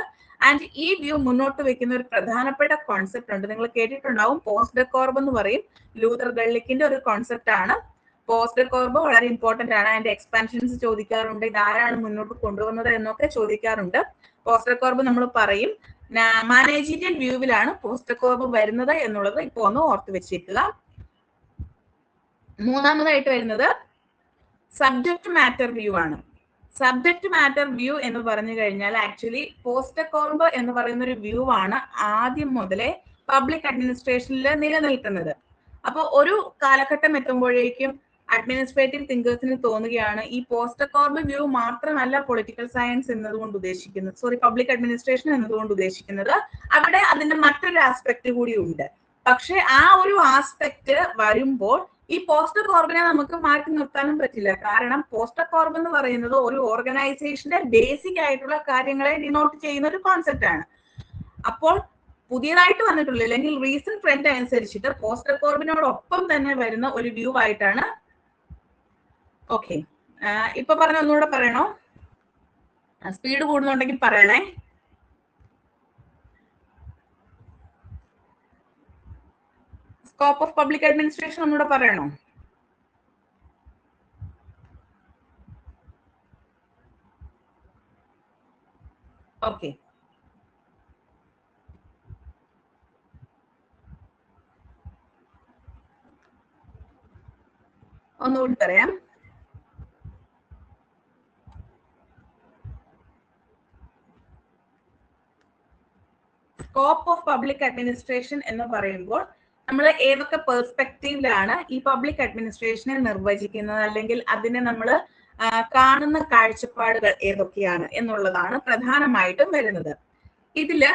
ആൻഡ് ഈ വ്യൂ മുന്നോട്ട് വെക്കുന്ന ഒരു പ്രധാനപ്പെട്ട കോൺസെപ്റ്റ് ഉണ്ട്, നിങ്ങൾ കേട്ടിട്ടുണ്ടാവും, പോസ്റ്റ് ഡെക്കോർബ് എന്ന് പറയും. ലൂതർ ഗള്ളിക്കിന്റെ ഒരു കോൺസെപ്റ്റ് ആണ് പോസ്റ്റ് ഡെക്കോർബ്. വളരെ ഇമ്പോർട്ടന്റ് ആണ്. അതിന്റെ എക്സ്പാൻഷൻസ് ചോദിക്കാറുണ്ട്, ഇതാരാണ് മുന്നോട്ട് കൊണ്ടുവന്നത് എന്നൊക്കെ ചോദിക്കാറുണ്ട്. പോസ്റ്റ് ഡെക്കോർബ് നമ്മൾ പറയും. മാനേജീരിയൽ വ്യൂവിലാണ് പോസ്റ്റ് ഡെക്കോർബ് വരുന്നത് എന്നുള്ളത് ഇപ്പൊ ഒന്ന് ഓർത്ത് വെച്ചിരിക്കുക. മൂന്നാമതായിട്ട് വരുന്നത് സബ്ജക്ട് മാറ്റർ വ്യൂ ആണ്. സബ്ജക്ട് മാറ്റർ വ്യൂ എന്ന് പറഞ്ഞു കഴിഞ്ഞാൽ ആക്ച്വലി പോസ്റ്റ് ഡെക്കോർബ് എന്ന് പറയുന്ന ഒരു വ്യൂ ആണ് ആദ്യം മുതലേ പബ്ലിക് അഡ്മിനിസ്ട്രേഷനിൽ നിലനിൽക്കുന്നത്. അപ്പോൾ ഒരു കാലഘട്ടം എത്തുമ്പോഴേക്കും അഡ്മിനിസ്ട്രേറ്റീവ് തിങ്കേഴ്സിന് തോന്നുകയാണ് ഈ പോസ്റ്റ് ഡെക്കോർബ് വ്യൂ മാത്രമല്ല പൊളിറ്റിക്കൽ സയൻസ് എന്നതുകൊണ്ട് ഉദ്ദേശിക്കുന്നത്, പബ്ലിക് അഡ്മിനിസ്ട്രേഷൻ എന്നതുകൊണ്ട് ഉദ്ദേശിക്കുന്നത്, അവിടെ അതിന്റെ മറ്റൊരു ആസ്പെക്ട് കൂടി ഉണ്ട്. പക്ഷെ ആ ഒരു ആസ്പെക്ട് വരുമ്പോൾ ഈ പോസ്റ്റ് ഡെക്കോർബിനെ നമുക്ക് മാറ്റി നിർത്താനും പറ്റില്ല. കാരണം പോസ്റ്റ് ഡെക്കോർബ് എന്ന് പറയുന്നത് ഒരു ഓർഗനൈസേഷന്റെ ബേസിക് ആയിട്ടുള്ള കാര്യങ്ങളെ ഡിനോട്ട് ചെയ്യുന്ന ഒരു കോൺസെപ്റ്റ് ആണ്. അപ്പോൾ പുതിയതായിട്ട് വന്നിട്ടുള്ള അല്ലെങ്കിൽ റീസെന്റ് ട്രെൻഡ് അനുസരിച്ചിട്ട് പോസ്റ്റ് ഡെക്കോർബിനോടൊപ്പം തന്നെ വരുന്ന ഒരു വ്യൂ ആയിട്ടാണ്. ഓക്കെ, ഇപ്പൊ പറഞ്ഞ ഒന്നുകൂടെ പറയണോ? സ്പീഡ് കൂടുന്നുണ്ടെങ്കിൽ പറയണേ. സ്കോപ്പ് ഓഫ് പബ്ലിക് അഡ്മിനിസ്ട്രേഷൻ ഒന്നുകൂടെ പറയണോ? ഓക്കെ, ഒന്നുകൂടി പറയാം. സ്കോപ്പ് ഓഫ് പബ്ലിക് അഡ്മിനിസ്ട്രേഷൻ എന്ന് പറയുമ്പോൾ നമ്മൾ ഏതൊക്കെ പെർസ്പെക്റ്റീവിലാണ് ഈ പബ്ലിക് അഡ്മിനിസ്ട്രേഷനെ നിർവചിക്കുന്നത്, അല്ലെങ്കിൽ അതിനെ നമ്മൾ കാണുന്ന കാഴ്ചപ്പാടുകൾ ഏതൊക്കെയാണ് എന്നുള്ളതാണ് പ്രധാനമായിട്ടും വരുന്നത്. ഇതില്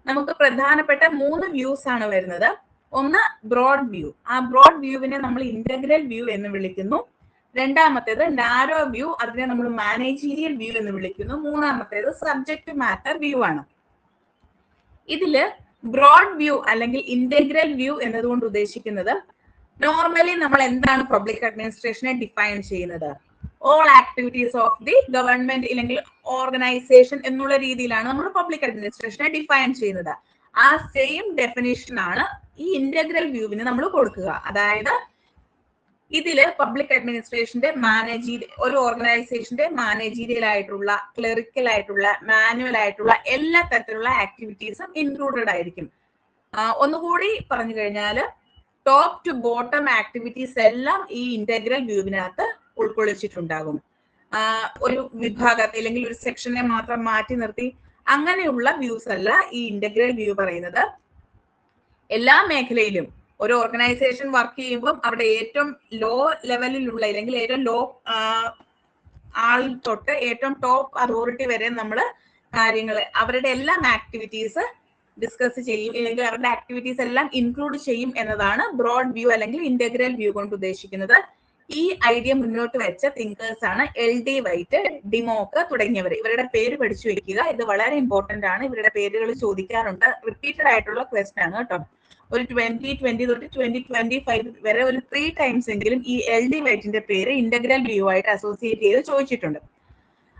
നമുക്ക് പ്രധാനപ്പെട്ട 3 വ്യൂസ് ആണ് വരുന്നത്. ഒന്ന് ബ്രോഡ് വ്യൂ. ആ ബ്രോഡ് വ്യൂവിനെ നമ്മൾ ഇന്റഗ്രൽ വ്യൂ എന്ന് വിളിക്കുന്നു. രണ്ടാമത്തേത് നാരോ വ്യൂ, അതിനെ നമ്മൾ മാനേജീരിയൽ വ്യൂ എന്ന് വിളിക്കുന്നു. മൂന്നാമത്തേത് സബ്ജക്ട് മാറ്റർ വ്യൂ ആണ്. ഇതില് ബ്രോഡ് വ്യൂ അല്ലെങ്കിൽ ഇന്റഗ്രൽ വ്യൂ എന്നതുകൊണ്ട് ഉദ്ദേശിക്കുന്നത്, നോർമലി നമ്മൾ എന്താണ് പബ്ലിക് അഡ്മിനിസ്ട്രേഷനെ ഡിഫൈൻ ചെയ്യുന്നത്? All activities of the government അല്ലെങ്കിൽ ഓർഗനൈസേഷൻ എന്നുള്ള രീതിയിലാണ് നമ്മൾ പബ്ലിക് അഡ്മിനിസ്ട്രേഷനെ ഡിഫൈൻ ചെയ്യുന്നത്. ആ സെയിം ഡെഫിനേഷൻ ആണ് ഈ ഇന്റഗ്രൽ വ്യൂവിന് നമ്മൾ കൊടുക്കുക. അതായത് ഇതില് പബ്ലിക് അഡ്മിനിസ്ട്രേഷന്റെ ഒരു ഓർഗനൈസേഷന്റെ മാനേജീരിയൽ ആയിട്ടുള്ള, ക്ലറിക്കൽ ആയിട്ടുള്ള, മാനുവൽ ആയിട്ടുള്ള എല്ലാ തരത്തിലുള്ള ആക്ടിവിറ്റീസും ഇൻക്ലൂഡഡ് ആയിരിക്കും. ഒന്നുകൂടി പറഞ്ഞു കഴിഞ്ഞാൽ ടോപ്പ് ടു ബോട്ടം ആക്ടിവിറ്റീസ് എല്ലാം ഈ ഇന്റഗ്രൽ വ്യൂവിനകത്ത് ഉൾക്കൊള്ളിച്ചിട്ടുണ്ടാകും. ഒരു വിഭാഗത്തെ അല്ലെങ്കിൽ ഒരു സെക്ഷനെ മാത്രം മാറ്റി നിർത്തി അങ്ങനെയുള്ള വ്യൂസ് അല്ല ഈ ഇന്റഗ്രൽ വ്യൂ പറയുന്നത്. എല്ലാ മേഖലയിലും ഒരു ഓർഗനൈസേഷൻ വർക്ക് ചെയ്യുമ്പോൾ അവിടെ ഏറ്റവും ലോ ലെവലിലുള്ള അല്ലെങ്കിൽ ഏറ്റവും ലോ ആൾ തൊട്ട് ഏറ്റവും ടോപ്പ് അതോറിറ്റി വരെ നമ്മൾ കാര്യങ്ങൾ, അവരുടെ എല്ലാം ആക്ടിവിറ്റീസ് ഡിസ്കസ് ചെയ്യും, അല്ലെങ്കിൽ അവരുടെ ആക്ടിവിറ്റീസ് എല്ലാം ഇൻക്ലൂഡ് ചെയ്യും എന്നതാണ് ബ്രോഡ് വ്യൂ അല്ലെങ്കിൽ ഇന്റഗ്രൽ വ്യൂ കൊണ്ട് ഉദ്ദേശിക്കുന്നത്. ഈ ഐഡിയ മുന്നോട്ട് വെച്ച തിങ്കേഴ്സ് ആണ് LD വൈറ്റ്, ഡിമോക്ക് തുടങ്ങിയവർ. ഇവരുടെ പേര് പഠിച്ചു വെക്കുക, ഇത് വളരെ ഇമ്പോർട്ടന്റ് ആണ്. ഇവരുടെ പേരുകൾ ചോദിക്കാറുണ്ട്, റിപ്പീറ്റഡ് ആയിട്ടുള്ള ക്വസ്റ്റൻ ആണ് കേട്ടോ. ഒരു 2020 തൊട്ട് 2025 വരെ ഒരു 3 ടൈംസ് എങ്കിലും ഈ LD വൈറ്റിന്റെ പേര് ഇന്റഗ്രൽ വ്യൂ ആയിട്ട് അസോസിയേറ്റ് ചെയ്ത് ചോദിച്ചിട്ടുണ്ട്.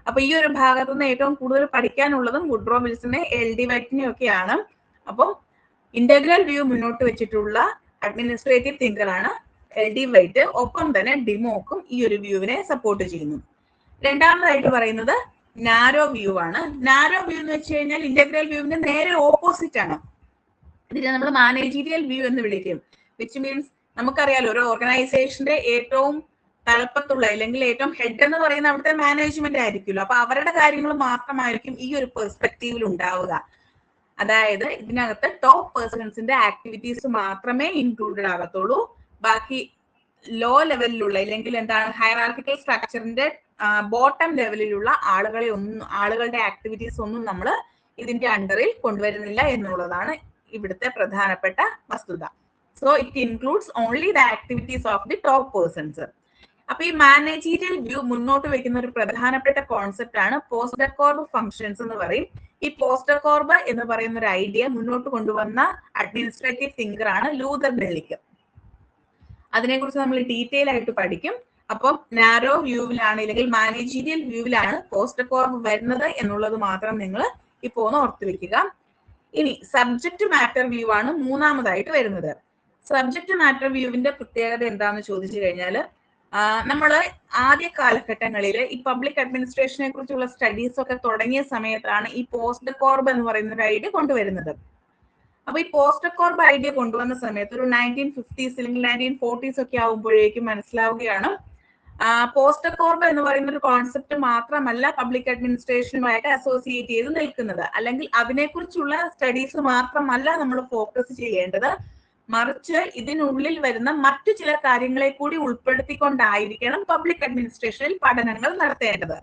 അപ്പൊ ഈ ഒരു ഭാഗത്തു നിന്ന് ഏറ്റവും കൂടുതൽ പഠിക്കാനുള്ളതും വുഡ്രോ വിൽസനെ LD വൈറ്റിനെയും ഒക്കെയാണ്. അപ്പം ഇന്റഗ്രൽ വ്യൂ മുന്നോട്ട് വെച്ചിട്ടുള്ള അഡ്മിനിസ്ട്രേറ്റീവ് തിങ്കറാണ് LD വൈറ്റ്. ഒപ്പം തന്നെ ഡിമോക്കും ഈ ഒരു വ്യൂവിനെ സപ്പോർട്ട് ചെയ്യുന്നു. രണ്ടാമതായിട്ട് പറയുന്നത് നാരോ വ്യൂ ആണ്. നാരോ വ്യൂ എന്ന് വെച്ച് കഴിഞ്ഞാൽ ഇന്റഗ്രൽ വ്യൂവിന്റെ നേരെ ഓപ്പോസിറ്റ് ആണ്. ഇതിനെ നമ്മൾ മാനേജീരിയൽ വ്യൂ എന്ന് വിളിക്കും. വിച്ച് മീൻസ് നമുക്കറിയാലോ, ഒരു ഓർഗനൈസേഷന്റെ ഏറ്റവും തലപ്പത്തുള്ള അല്ലെങ്കിൽ ഏറ്റവും ഹെഡ് എന്ന് പറയുന്ന അവിടുത്തെ മാനേജ്മെന്റ് ആയിരിക്കുമല്ലോ. അപ്പൊ അവരുടെ കാര്യങ്ങൾ മാത്രമായിരിക്കും ഈ ഒരു പെർസ്പെക്റ്റീവിൽ ഉണ്ടാവുക. അതായത് ഇതിനകത്ത് ടോപ്പ് പേഴ്സൺസിന്റെ ആക്ടിവിറ്റീസ് മാത്രമേ ഇൻക്ലൂഡഡ് ആകത്തുള്ളൂ. ബാക്കി ലോ ലെവലിലുള്ള അല്ലെങ്കിൽ എന്താണ് ഹൈറാർക്കിക്കൽ സ്ട്രക്ചറിന്റെ ബോട്ടം ലെവലിലുള്ള ആളുകളുടെ ആക്ടിവിറ്റീസ് ഒന്നും നമ്മൾ ഇതിന്റെ അണ്ടറിൽ കൊണ്ടുവരുന്നില്ല എന്നുള്ളതാണ് ഇവിടുത്തെ പ്രധാനപ്പെട്ട വസ്തുത. So it includes only the activities of the top persons. അപ്പൊ ഈ മാനേജീരിയൽ വ്യൂ മുന്നോട്ട് വെക്കുന്ന ഒരു പ്രധാനപ്പെട്ട കോൺസെപ്റ്റ് ആണ് പോസ്റ്റർ കോർബ് ഫംഗ്ഷൻസ് എന്ന് പറയും. ഈ പോസ്റ്റർ കോർബ് എന്ന് പറയുന്ന ഒരു ഐഡിയ മുന്നോട്ട് കൊണ്ടുവന്ന അഡ്മിനിസ്ട്രേറ്റീവ് തിങ്കർ ആണ് ലൂതർ ബെല്ലിക്ക്. അതിനെക്കുറിച്ച് നമ്മൾ ഡീറ്റെയിൽ ആയിട്ട് പഠിക്കും. അപ്പം നാരോ വ്യൂവിലാണ് അല്ലെങ്കിൽ മാനേജീരിയൽ വ്യൂവിലാണ് പോസ്റ്റർ കോർബ് വരുന്നത് എന്നുള്ളത് മാത്രം നിങ്ങൾ ഇപ്പോൾ ഒന്ന് ഓർത്തു വെക്കുക. ഇനി സബ്ജക്ട് മാറ്റർ വ്യൂ ആണ് മൂന്നാമതായിട്ട് വരുന്നത്. സബ്ജക്ട് മാറ്റർ വ്യൂവിന്റെ പ്രത്യേകത എന്താണെന്ന് ചോദിച്ചു കഴിഞ്ഞാൽ, നമ്മൾ ആദ്യ കാലഘട്ടങ്ങളിൽ ഈ പബ്ലിക് അഡ്മിനിസ്ട്രേഷനെ കുറിച്ചുള്ള സ്റ്റഡീസ് ഒക്കെ തുടങ്ങിയ സമയത്താണ് ഈ പോസ്റ്റർ കോർബ് എന്ന് പറയുന്ന ഒരു ഐഡിയ കൊണ്ടുവരുന്നത്. അപ്പൊ ഈ പോസ്റ്റർ കോർബ് ഐഡിയ കൊണ്ടുവന്ന സമയത്ത് ഒരു 1950s അല്ലെങ്കിൽ 1940s ഒക്കെ ആവുമ്പോഴേക്കും മനസ്സിലാവുകയാണ് പോസ്റ്റർ കോർബ് എന്ന് പറയുന്ന ഒരു കോൺസെപ്റ്റ് മാത്രമല്ല പബ്ലിക് അഡ്മിനിസ്ട്രേഷനുമായിട്ട് അസോസിയേറ്റ് ചെയ്ത് നിൽക്കുന്നത്. അല്ലെങ്കിൽ അതിനെക്കുറിച്ചുള്ള സ്റ്റഡീസ് മാത്രമല്ല നമ്മൾ ഫോക്കസ് ചെയ്യേണ്ടത്, മറിച്ച് ഇതിനുള്ളിൽ വരുന്ന മറ്റു ചില കാര്യങ്ങളെ കൂടി ഉൾപ്പെടുത്തിക്കൊണ്ടായിരിക്കണം പബ്ലിക് അഡ്മിനിസ്ട്രേഷനിൽ പഠനങ്ങൾ നടത്തേണ്ടത്.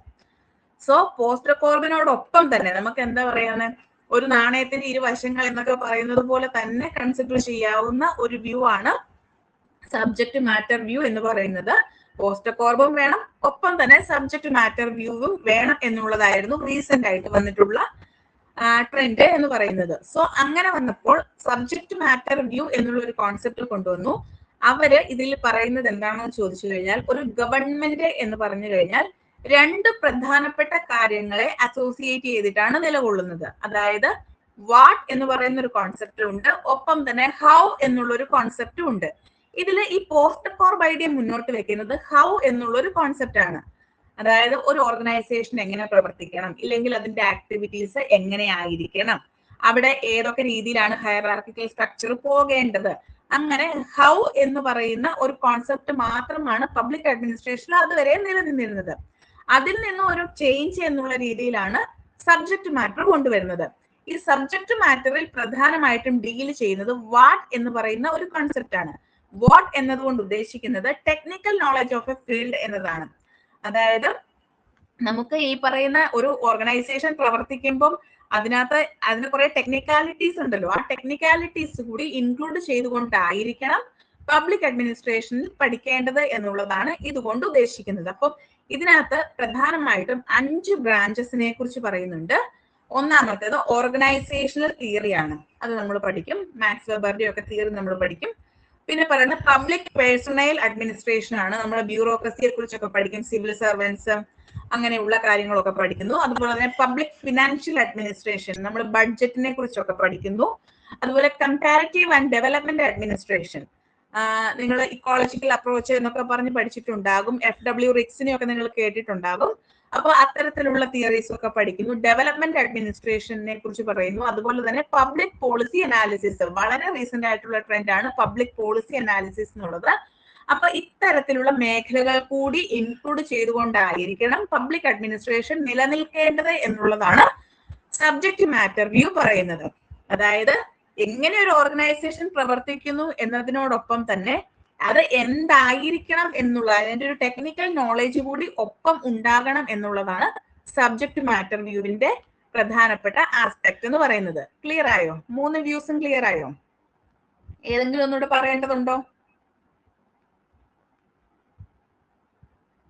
സോ പോസ്റ്റർ കോർബിനോടൊപ്പം തന്നെ നമുക്ക് എന്താ പറയാന്ന്, ഒരു നാണയത്തിന്റെ ഇരുവശങ്ങൾ എന്നൊക്കെ പറയുന്നത് പോലെ തന്നെ കൺസിഡർ ചെയ്യാവുന്ന ഒരു വ്യൂ ആണ് സബ്ജക്ട് മാറ്റർ വ്യൂ എന്ന് പറയുന്നത്. പോസ്റ്റർ കോർബും വേണം, ഒപ്പം തന്നെ സബ്ജക്ട് മാറ്റർ വ്യൂവും വേണം എന്നുള്ളതായിരുന്നു റീസെന്റ് ആയിട്ട് വന്നിട്ടുള്ള ട്രെൻഡ് എന്ന് പറയുന്നത്. സോ അങ്ങനെ വന്നപ്പോൾ സബ്ജക്ട് മാറ്റർ വ്യൂ എന്നുള്ള ഒരു കോൺസെപ്റ്റ് കൊണ്ടുവന്നു. അവര് ഇതിൽ പറയുന്നത് എന്താണെന്ന് ചോദിച്ചു കഴിഞ്ഞാൽ, ഒരു ഗവൺമെന്റ് എന്ന് പറഞ്ഞു കഴിഞ്ഞാൽ രണ്ട് പ്രധാനപ്പെട്ട കാര്യങ്ങളെ അസോസിയേറ്റ് ചെയ്തിട്ടാണ് നിലകൊള്ളുന്നത്. അതായത് വാട്ട് എന്ന് പറയുന്ന ഒരു കോൺസെപ്റ്റ് ഉണ്ട്, ഒപ്പം തന്നെ ഹൗ എന്നുള്ള ഒരു കോൺസെപ്റ്റും ഉണ്ട്. ഇതിൽ ഈ പോസ്റ്റർ കോർബ് ഐഡിയ മുന്നോട്ട് വെക്കുന്നത് ഹൗ എന്നുള്ള ഒരു കോൺസെപ്റ്റ് ആണ്. അതായത് ഒരു ഓർഗനൈസേഷൻ എങ്ങനെ പ്രവർത്തിക്കണം, ഇല്ലെങ്കിൽ അതിന്റെ ആക്ടിവിറ്റീസ് എങ്ങനെ ആയിരിക്കണം, അവിടെ ഏതൊക്കെ രീതിയിലാണ് ഹൈറാർക്കിക്കൽ സ്ട്രക്ചർ പോകേണ്ടത്, അങ്ങനെ ഹൗ എന്ന് പറയുന്ന ഒരു കോൺസെപ്റ്റ് മാത്രമാണ് പബ്ലിക് അഡ്മിനിസ്ട്രേഷനിൽ അതുവരെ നിലനിന്നിരുന്നത്. അതിൽ നിന്നും ഒരു ചേഞ്ച് എന്നുള്ള രീതിയിലാണ് സബ്ജക്ട് മാറ്റർ കൊണ്ടുവരുന്നത്. ഈ സബ്ജക്ട് മാറ്ററിൽ പ്രധാനമായിട്ടും ഡീൽ ചെയ്യുന്നത് വാട്ട് എന്ന് പറയുന്ന ഒരു കോൺസെപ്റ്റ് ആണ്. വാട്ട് എന്നതുകൊണ്ട് ഉദ്ദേശിക്കുന്നത് technical knowledge of A field എന്നതാണ്. അതായത് നമുക്ക് ഈ പറയുന്ന ഒരു ഓർഗനൈസേഷൻ പ്രവർത്തിക്കുമ്പം അതിന് കുറെ ടെക്നിക്കാലിറ്റീസ് ഉണ്ടല്ലോ, ആ ടെക്നിക്കാലിറ്റീസ് കൂടി ഇൻക്ലൂഡ് ചെയ്തുകൊണ്ടായിരിക്കണം പബ്ലിക് അഡ്മിനിസ്ട്രേഷനിൽ പഠിക്കേണ്ടത് എന്നുള്ളതാണ് ഇതുകൊണ്ട് ഉദ്ദേശിക്കുന്നത്. അപ്പം ഇതിനകത്ത് പ്രധാനമായിട്ടും 5 ബ്രാഞ്ചസിനെ കുറിച്ച് പറയുന്നുണ്ട്. ഒന്നാമത്തേത് ഓർഗനൈസേഷണൽ തിയറിയാണ്, അത് നമ്മൾ പഠിക്കും. മാക്സ് വെബറിന്റെ ഒക്കെ തിയറി നമ്മൾ പഠിക്കും. പിന്നെ പറയുന്നത് പബ്ലിക് പേഴ്സണൽ അഡ്മിനിസ്ട്രേഷൻ ആണ്, നമ്മൾ ബ്യൂറോക്രസിയെ കുറിച്ചൊക്കെ പഠിക്കും, സിവിൽ സർവൻസ് അങ്ങനെയുള്ള കാര്യങ്ങളൊക്കെ പഠിക്കുന്നു. അതുപോലെ തന്നെ പബ്ലിക് ഫിനാൻഷ്യൽ അഡ്മിനിസ്ട്രേഷൻ, നമ്മൾ ബഡ്ജറ്റിനെ കുറിച്ചൊക്കെ പഠിക്കുന്നു. അതുപോലെ കമ്പാരിറ്റീവ് ആൻഡ് ഡെവലപ്മെന്റ് അഡ്മിനിസ്ട്രേഷൻ, നിങ്ങൾ ഇക്കോളജിക്കൽ അപ്രോച്ച് എന്നൊക്കെ പറഞ്ഞ് പഠിച്ചിട്ടുണ്ടാകും. FW റിക്സിനെ ഒക്കെ നിങ്ങൾ കേട്ടിട്ടുണ്ടാകും. അപ്പൊ അത്തരത്തിലുള്ള തിയറീസ് ഒക്കെ പഠിക്കുന്നു. ഡെവലപ്മെന്റ് അഡ്മിനിസ്ട്രേഷനെ കുറിച്ച് പറയുന്നു. അതുപോലെ തന്നെ പബ്ലിക് പോളിസി അനാലിസിസ്, വളരെ റീസെന്റ് ആയിട്ടുള്ള ട്രെൻഡ് ആണ് പബ്ലിക് പോളിസി അനാലിസിസ് എന്നുള്ളത്. അപ്പൊ ഇത്തരത്തിലുള്ള മേഖലകൾ കൂടി ഇൻക്ലൂഡ് ചെയ്തുകൊണ്ടായിരിക്കണം പബ്ലിക് അഡ്മിനിസ്ട്രേഷൻ നിലനിൽക്കേണ്ടത് എന്നുള്ളതാണ് സബ്ജക്ട് മാറ്റർ വ്യൂ പറയുന്നത്. അതായത് എങ്ങനെ ഒരു ഓർഗനൈസേഷൻ പ്രവർത്തിക്കുന്നു എന്നതിനോടൊപ്പം തന്നെ അത് എന്തായിരിക്കണം എന്നുള്ള അതിന്റെ ഒരു ടെക്നിക്കൽ നോളജ് കൂടി ഒപ്പം ഉണ്ടാകണം എന്നുള്ളതാണ് സബ്ജക്ട് മാറ്റർ വ്യൂവിന്റെ പ്രധാനപ്പെട്ട ആസ്പെക്ട് എന്ന് പറയുന്നത്. ക്ലിയർ ആയോ? 3 വ്യൂസും ക്ലിയർ ആയോ? ഏതെങ്കിലും ഒന്നുകൂടെ പറയേണ്ടതുണ്ടോ?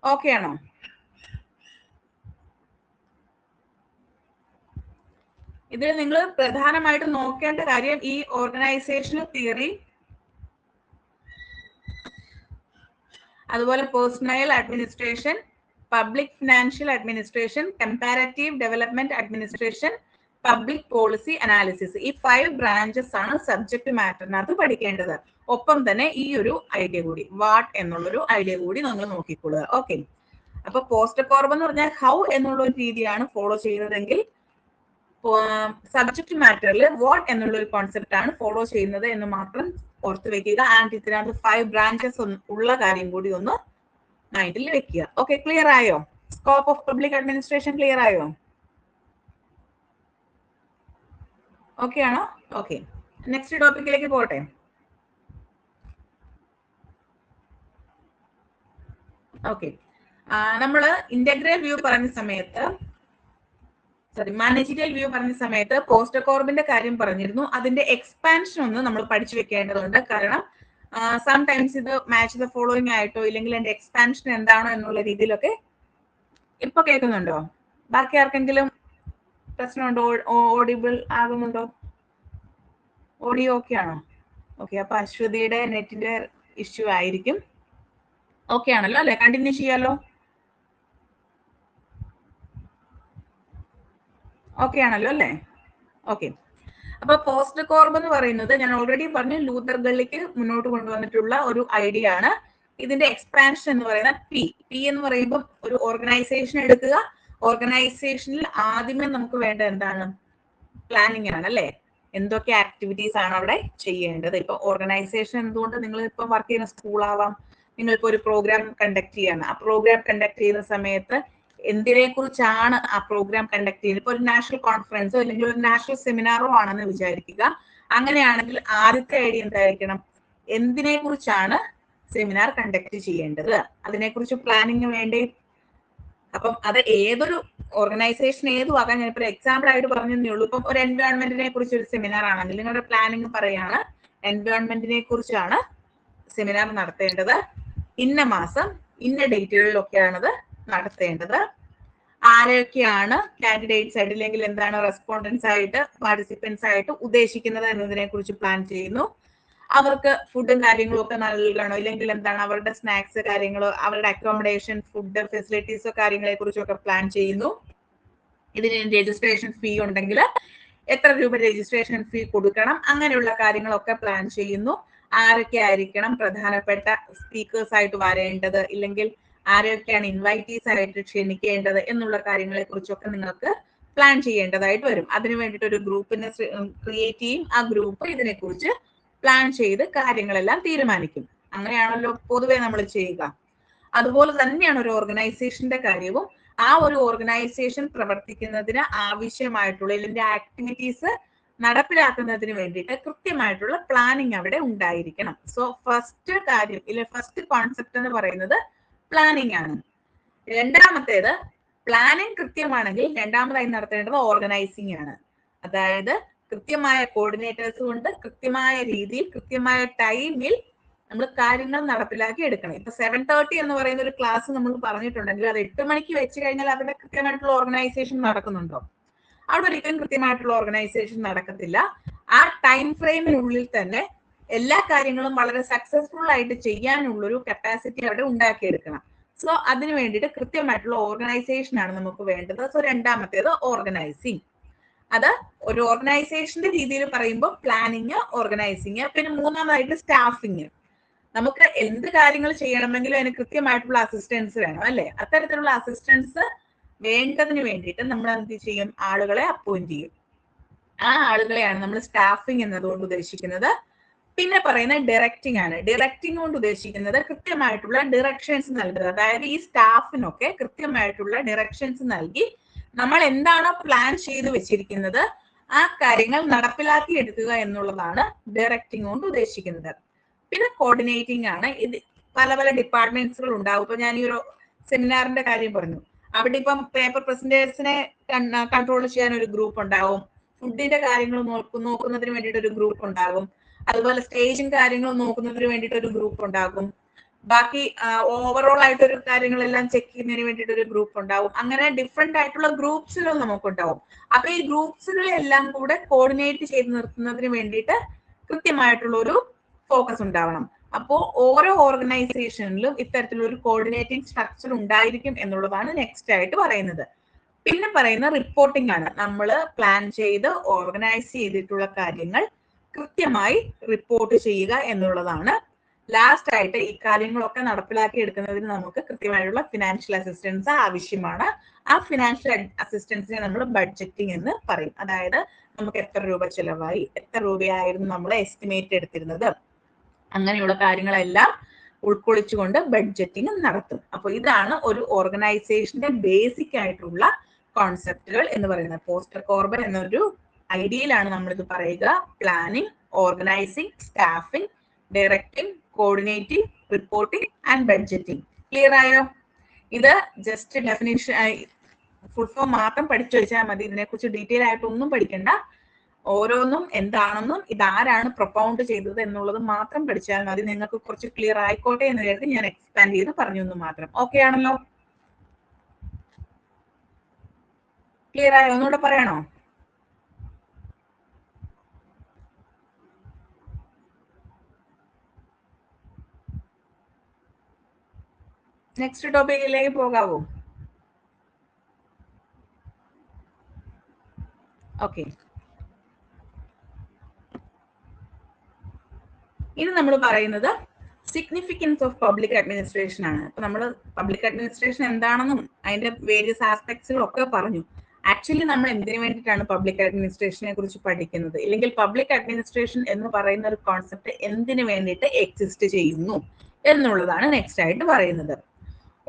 ഓക്കെ ആണോ? ഇതിൽ നിങ്ങൾ പ്രധാനമായിട്ടും നോക്കേണ്ട കാര്യം ഈ ഓർഗനൈസേഷണൽ തിയറി, അതുപോലെ personal administration, public financial administration, comparative development administration, public policy analysis. ഈ 5 ബ്രാഞ്ചസ് ആണ് സബ്ജക്ട് മാറ്ററിനകത്ത് പഠിക്കേണ്ടത്. ഒപ്പം തന്നെ ഈ ഒരു ഐഡിയ കൂടി, വാട്ട് എന്നുള്ളൊരു ഐഡിയ കൂടി നമ്മൾ നോക്കിക്കൊള്ളുക. ഓക്കെ, അപ്പൊ പോസ്റ്റ് കോർബ് എന്ന് പറഞ്ഞാൽ ഹൗ എന്നുള്ള ഒരു രീതിയാണ് ഫോളോ ചെയ്യുന്നതെങ്കിൽ സബ്ജക്ട് മാറ്ററിൽ വാട്ട് എന്നുള്ള ഒരു കോൺസെപ്റ്റ് ആണ് ഫോളോ ചെയ്യുന്നത് എന്ന് മാത്രം ഓർത്ത് വെക്കുക. ആൻഡ് ഇതിനകത്ത് 5 ബ്രാഞ്ചസ് ഉള്ള കാര്യം കൂടി ഒന്ന് മൈൻഡിൽ വെക്കുക. ഓക്കെ, ക്ലിയർ ആയോ? Scope of public administration clear ആയോ? ഓക്കെ ആണോ? ഓക്കെ, നെക്സ്റ്റ് ടോപ്പിക്കിലേക്ക് പോട്ടെ. ഓക്കെ, നമ്മള് ഇന്റഗ്രൽ വ്യൂ പറഞ്ഞ സമയത്ത്, മാനേജറിയൽ വ്യൂ പറഞ്ഞ സമയത്ത് പോസ്റ്റ് കോർബിന്റെ കാര്യം പറഞ്ഞിരുന്നു. അതിന്റെ എക്സ്പാൻഷൻ ഒന്ന് നമ്മൾ പഠിച്ചു വെക്കേണ്ടതുണ്ട്. കാരണം സംടൈംസ് ഇത് മാച്ച് ദ ഫോളോയിങ് ആയിട്ടോ ഇല്ലെങ്കിൽ അതിന്റെ എക്സ്പാൻഷൻ എന്താണോ എന്നുള്ള രീതിയിലൊക്കെ. ഇപ്പൊ കേൾക്കുന്നുണ്ടോ? ബാക്കി ആർക്കെങ്കിലും പ്രശ്നമുണ്ടോ? ഓഡിബിൾ ആകുന്നുണ്ടോ? ഓഡിയോ ഓക്കെ ആണോ? ഓക്കെ, അപ്പൊ അശ്വതിയുടെ നെറ്റിന്റെ ഇഷ്യൂ ആയിരിക്കും. ഓക്കെ ആണല്ലോ അല്ലെ? കണ്ടിന്യൂ ചെയ്യാലോ? ഓക്കെ ആണല്ലോ അല്ലേ? ഓക്കെ, അപ്പൊ പോസ്റ്റ് കോർബ് എന്ന് പറയുന്നത് ഞാൻ ഓൾറെഡി പറഞ്ഞു, ലൂതർ ഗള്ളിക്ക് മുന്നോട്ട് കൊണ്ടുവന്നിട്ടുള്ള ഒരു ഐഡിയ ആണ്. ഇതിന്റെ എക്സ്പാൻഷൻ എന്ന് പറയുന്നത് പി എന്ന് പറയുമ്പോൾ ഒരു ഓർഗനൈസേഷൻ എടുക്കുക. ഓർഗനൈസേഷനിൽ ആദ്യമേ നമുക്ക് വേണ്ട എന്താണ്? പ്ലാനിങ് ആണ് അല്ലെ? എന്തൊക്കെ ആക്ടിവിറ്റീസ് ആണ് അവിടെ ചെയ്യേണ്ടത്? ഇപ്പൊ ഓർഗനൈസേഷൻ എന്തുകൊണ്ട് നിങ്ങൾ ഇപ്പൊ വർക്ക് ചെയ്യുന്ന സ്കൂളാവാം, നിങ്ങൾക്ക് ഒരു പ്രോഗ്രാം കണ്ടക്ട് ചെയ്യാണ്. ആ പ്രോഗ്രാം കണ്ടക്ട് ചെയ്യുന്ന സമയത്ത് എന്തിനെ കുറിച്ചാണ് ആ പ്രോഗ്രാം കണ്ടക്ട് ചെയ്യുന്നത്? ഇപ്പൊ ഒരു നാഷണൽ കോൺഫറൻസോ അല്ലെങ്കിൽ ഒരു നാഷണൽ സെമിനാറോ ആണെന്ന് വിചാരിക്കുക. അങ്ങനെയാണെങ്കിൽ ആദ്യത്തെ ഐഡിയ എന്തായിരിക്കണം? എന്തിനെ കുറിച്ചാണ് സെമിനാർ കണ്ടക്ട് ചെയ്യേണ്ടത്? അതിനെക്കുറിച്ച് പ്ലാനിങ് വേണ്ടേ? അപ്പം അത് ഏതൊരു ഓർഗനൈസേഷൻ ഏതുമാകാൻ, ഞാനിപ്പോ എക്സാമ്പിൾ ആയിട്ട് പറഞ്ഞതേ ഉള്ളൂ. ഇപ്പം ഒരു എൻവയോൺമെന്റിനെ കുറിച്ച് ഒരു സെമിനാർ ആണെങ്കിൽ നിങ്ങളുടെ പ്ലാനിങ് പറയാണ് എൻവയോൺമെന്റിനെ കുറിച്ചാണ് സെമിനാർ നടത്തേണ്ടത്, ഇന്ന മാസം ഇന്ന ഡേറ്റുകളിലൊക്കെയാണത് നടത്തേണ്ടത്, ആരൊക്കെയാണ് കാൻഡിഡേറ്റ്സ് ആയിട്ട് അല്ലെങ്കിൽ എന്താണ് റെസ്പോണ്ടൻസ് ആയിട്ട് പാർട്ടിസിപ്പൻസ് ആയിട്ട് ഉദ്ദേശിക്കുന്നത് എന്നതിനെ കുറിച്ച് പ്ലാൻ ചെയ്യുന്നു. അവർക്ക് ഫുഡും കാര്യങ്ങളും ഒക്കെ നൽകണോ ഇല്ലെങ്കിൽ എന്താണ് അവരുടെ സ്നാക്സ് കാര്യങ്ങളോ അവരുടെ അക്കോമഡേഷൻ ഫുഡ് ഫെസിലിറ്റീസോ കാര്യങ്ങളെ കുറിച്ചൊക്കെ പ്ലാൻ ചെയ്യുന്നു. ഇതിന് രജിസ്ട്രേഷൻ ഫീ ഉണ്ടെങ്കിൽ എത്ര രൂപ രജിസ്ട്രേഷൻ ഫീ കൊടുക്കണം, അങ്ങനെയുള്ള കാര്യങ്ങളൊക്കെ പ്ലാൻ ചെയ്യുന്നു. ആരൊക്കെ ആയിരിക്കണം പ്രധാനപ്പെട്ട സ്പീക്കേഴ്സ് ആയിട്ട് വരേണ്ടത് ഇല്ലെങ്കിൽ ആരൊക്കെയാണ് ഇൻവൈറ്റീസ് ആയിട്ട് ക്ഷണിക്കേണ്ടത് എന്നുള്ള കാര്യങ്ങളെ കുറിച്ചൊക്കെ നിങ്ങൾക്ക് പ്ലാൻ ചെയ്യേണ്ടതായിട്ട് വരും. അതിനു വേണ്ടിയിട്ട് ഒരു ഗ്രൂപ്പിനെ ക്രിയേറ്റ് ചെയ്യും. ആ ഗ്രൂപ്പ് ഇതിനെക്കുറിച്ച് പ്ലാൻ ചെയ്ത് കാര്യങ്ങളെല്ലാം തീരുമാനിക്കും. അങ്ങനെയാണല്ലോ പൊതുവെ നമ്മൾ ചെയ്യുക. അതുപോലെ തന്നെയാണ് ഒരു ഓർഗനൈസേഷന്റെ കാര്യവും. ആ ഒരു ഓർഗനൈസേഷൻ പ്രവർത്തിക്കുന്നതിന് ആവശ്യമായിട്ടുള്ള ഇതിന്റെ ആക്ടിവിറ്റീസ് നടപ്പിലാക്കുന്നതിന് വേണ്ടിയിട്ട് കൃത്യമായിട്ടുള്ള പ്ലാനിങ് അവിടെ ഉണ്ടായിരിക്കണം. സോ ഫസ്റ്റ് കാര്യം ഇല്ലെ ഫസ്റ്റ് കോൺസെപ്റ്റ് എന്ന് പറയുന്നത് പ്ലാനിങ് ആണ്. രണ്ടാമത്തേത് പ്ലാനിങ് കൃത്യമാണെങ്കിൽ രണ്ടാമതായി നടത്തേണ്ടത് ഓർഗനൈസിങ് ആണ്. അതായത് കൃത്യമായ കോർഡിനേറ്റേഴ്സ് കൊണ്ട് കൃത്യമായ രീതിയിൽ കൃത്യമായ ടൈമിൽ നമ്മൾ കാര്യങ്ങൾ നടപ്പിലാക്കി എടുക്കണം. ഇപ്പൊ 7:30 എന്ന് പറയുന്ന ഒരു ക്ലാസ് നമ്മൾ പറഞ്ഞിട്ടുണ്ടെങ്കിൽ അത് 8 മണിക്ക് വെച്ച് കഴിഞ്ഞാൽ അവിടെ കൃത്യമായിട്ടുള്ള ഓർഗനൈസേഷൻ നടക്കുന്നുണ്ടോ? അവിടെ ഒരിക്കലും കൃത്യമായിട്ടുള്ള ഓർഗനൈസേഷൻ നടക്കത്തില്ല. ആ ടൈം ഫ്രെയിമിനുള്ളിൽ തന്നെ എല്ലാ കാര്യങ്ങളും വളരെ സക്സസ്ഫുൾ ആയിട്ട് ചെയ്യാനുള്ളൊരു കപ്പാസിറ്റി അവിടെ ഉണ്ടാക്കിയെടുക്കണം. സോ അതിന് വേണ്ടിയിട്ട് കൃത്യമായിട്ടുള്ള ഓർഗനൈസേഷൻ ആണ് നമുക്ക് വേണ്ടത്. സോ രണ്ടാമത്തേത് ഓർഗനൈസിങ്. അത് ഒരു ഓർഗനൈസേഷന്റെ രീതിയിൽ പറയുമ്പോൾ പ്ലാനിങ്, ഓർഗനൈസിങ്, പിന്നെ മൂന്നാമതായിട്ട് സ്റ്റാഫിങ്. നമുക്ക് എന്ത് കാര്യങ്ങൾ ചെയ്യണമെങ്കിലും അതിന് കൃത്യമായിട്ടുള്ള അസിസ്റ്റൻസ് വേണം അല്ലെ? അത്തരത്തിലുള്ള അസിസ്റ്റൻസ് വേണ്ടതിന് വേണ്ടിയിട്ട് നമ്മൾ എന്ത് ചെയ്യും? ആളുകളെ അപ്പോയിന്റ് ചെയ്യും. ആ ആളുകളെയാണ് നമ്മൾ സ്റ്റാഫിങ് എന്നതുകൊണ്ട് ഉദ്ദേശിക്കുന്നത്. പിന്നെ പറയുന്നത് ഡയറക്റ്റിംഗ് ആണ്. ഡയറക്റ്റിംഗ് കൊണ്ട് ഉദ്ദേശിക്കുന്നത് കൃത്യമായിട്ടുള്ള ഡയറക്ഷൻസ് നൽകുക. അതായത് ഈ സ്റ്റാഫിനൊക്കെ കൃത്യമായിട്ടുള്ള ഡയറക്ഷൻസ് നൽകി നമ്മൾ എന്താണോ പ്ലാൻ ചെയ്ത് വെച്ചിരിക്കുന്നത് ആ കാര്യങ്ങൾ നടപ്പിലാക്കി എടുക്കുക എന്നുള്ളതാണ് ഡയറക്റ്റിംഗ് കൊണ്ട് ഉദ്ദേശിക്കുന്നത്. പിന്നെ കോർഡിനേറ്റിംഗ് ആണ്. ഇത് പല പല ഡിപ്പാർട്ട്മെന്റ്സുകൾ ഉണ്ടാവും. ഇപ്പൊ ഞാൻ ഈ ഒരു സെമിനാറിന്റെ കാര്യം പറഞ്ഞു, അവിടെ ഇപ്പം പേപ്പർ പ്രസന്റേഴ്സിനെ കൺട്രോൾ ചെയ്യാൻ ഒരു ഗ്രൂപ്പ് ഉണ്ടാവും, ഫുഡിന്റെ കാര്യങ്ങൾ നോക്കുന്നതിന് വേണ്ടിയിട്ട് ഒരു ഗ്രൂപ്പ് ഉണ്ടാകും, അതുപോലെ സ്റ്റേജും കാര്യങ്ങളും നോക്കുന്നതിന് വേണ്ടിയിട്ട് ഒരു ഗ്രൂപ്പ് ഉണ്ടാകും, ബാക്കി ഓവറോൾ ആയിട്ടൊരു കാര്യങ്ങളെല്ലാം ചെക്ക് ചെയ്യുന്നതിന് വേണ്ടിയിട്ട് ഒരു ഗ്രൂപ്പ് ഉണ്ടാവും. അങ്ങനെ ഡിഫറെന്റ് ആയിട്ടുള്ള ഗ്രൂപ്പ്സുകൾ നമുക്കുണ്ടാവും. അപ്പൊ ഈ ഗ്രൂപ്പ്സുകളെല്ലാം കൂടെ കോർഡിനേറ്റ് ചെയ്ത് നിർത്തുന്നതിന് വേണ്ടിയിട്ട് കൃത്യമായിട്ടുള്ള ഒരു ഫോക്കസ് ഉണ്ടാവണം. അപ്പോൾ ഓരോ ഓർഗനൈസേഷനിലും ഇത്തരത്തിലുള്ള ഒരു കോർഡിനേറ്റിംഗ് സ്ട്രക്ചർ ഉണ്ടായിരിക്കും എന്നുള്ളതാണ് നെക്സ്റ്റ് ആയിട്ട് പറയുന്നത്. പിന്നെ പറയുന്ന റിപ്പോർട്ടിംഗ് ആണ്. നമ്മൾ പ്ലാൻ ചെയ്ത് ഓർഗനൈസ് ചെയ്തിട്ടുള്ള കാര്യങ്ങൾ കൃത്യമായി റിപ്പോർട്ട് ചെയ്യുക എന്നുള്ളതാണ്. ലാസ്റ്റ് ആയിട്ട് ഈ കാര്യങ്ങളൊക്കെ നടപ്പിലാക്കി എടുക്കുന്നതിന് നമുക്ക് കൃത്യമായിട്ടുള്ള ഫിനാൻഷ്യൽ അസിസ്റ്റൻസ് ആവശ്യമാണ്. ആ ഫിനാൻഷ്യൽ അസിസ്റ്റൻസിനെ നമ്മൾ ബഡ്ജറ്റിംഗ് എന്ന് പറയും. അതായത് നമുക്ക് എത്ര രൂപ ചെലവായി, എത്ര രൂപയായിരുന്നു നമ്മൾ എസ്റ്റിമേറ്റ് എടുത്തിരുന്നത്, അങ്ങനെയുള്ള കാര്യങ്ങളെല്ലാം ഉൾക്കൊള്ളിച്ചുകൊണ്ട് ബഡ്ജറ്റിംഗ് നടത്തും. അപ്പോൾ ഇതാണ് ഒരു ഓർഗനൈസേഷന്റെ ബേസിക് ആയിട്ടുള്ള കോൺസെപ്റ്റുകൾ എന്ന് പറയുന്നത്. പോസ്റ്റർ കോർബൻ എന്നൊരു ഐഡിയയിലാണ് നമ്മളിത് പറയുക. Planning, organising, staffing, directing, coordinating, reporting and budgeting. Clear ആയോ? ഇത് ജസ്റ്റ് ഡെഫിനിഷൻ ഫുൾ ഫോം മാത്രം പഠിച്ചു വെച്ചാൽ മതി. ഇതിനെക്കുറിച്ച് ഡീറ്റെയിൽ ആയിട്ട് ഒന്നും പഠിക്കണ്ട. ഓരോന്നും എന്താണെന്നും ഇതാരാണ് പ്രൊപ്പൗണ്ട് ചെയ്തത് എന്നുള്ളത് മാത്രം പഠിച്ചാൽ മതി. നിങ്ങൾക്ക് കുറച്ച് ക്ലിയർ ആയിക്കോട്ടെ എന്ന് കരുതി ഞാൻ എക്സ്പാൻഡ് ചെയ്ത് പറഞ്ഞു എന്ന് മാത്രം. ഓക്കെ ആണല്ലോ? ക്ലിയർ ആയോ? ഒന്നുകൂടെ പറയണോ? നെക്സ്റ്റ് ടോപ്പിക്കിലേക്ക് പോകാവോ? ഓക്കെ, ഇനി നമ്മൾ പറയുന്നത് സിഗ്നിഫിക്കൻസ് ഓഫ് പബ്ലിക് അഡ്മിനിസ്ട്രേഷൻ ആണ്. അപ്പൊ നമ്മൾ പബ്ലിക് അഡ്മിനിസ്ട്രേഷൻ എന്താണെന്നും അതിന്റെ വേരിയസ് ആസ്പെക്ട്സുകളൊക്കെ പറഞ്ഞു. ആക്ച്വലി നമ്മൾ എന്തിനു വേണ്ടിയിട്ടാണ് പബ്ലിക് അഡ്മിനിസ്ട്രേഷനെ കുറിച്ച് പഠിക്കുന്നത്? ഇല്ലെങ്കിൽ പബ്ലിക് അഡ്മിനിസ്ട്രേഷൻ എന്ന് പറയുന്ന ഒരു കോൺസെപ്റ്റ് എന്തിനു വേണ്ടിയിട്ട് എക്സിസ്റ്റ് ചെയ്യുന്നു എന്നുള്ളതാണ് നെക്സ്റ്റ് ആയിട്ട് പറയുന്നത്.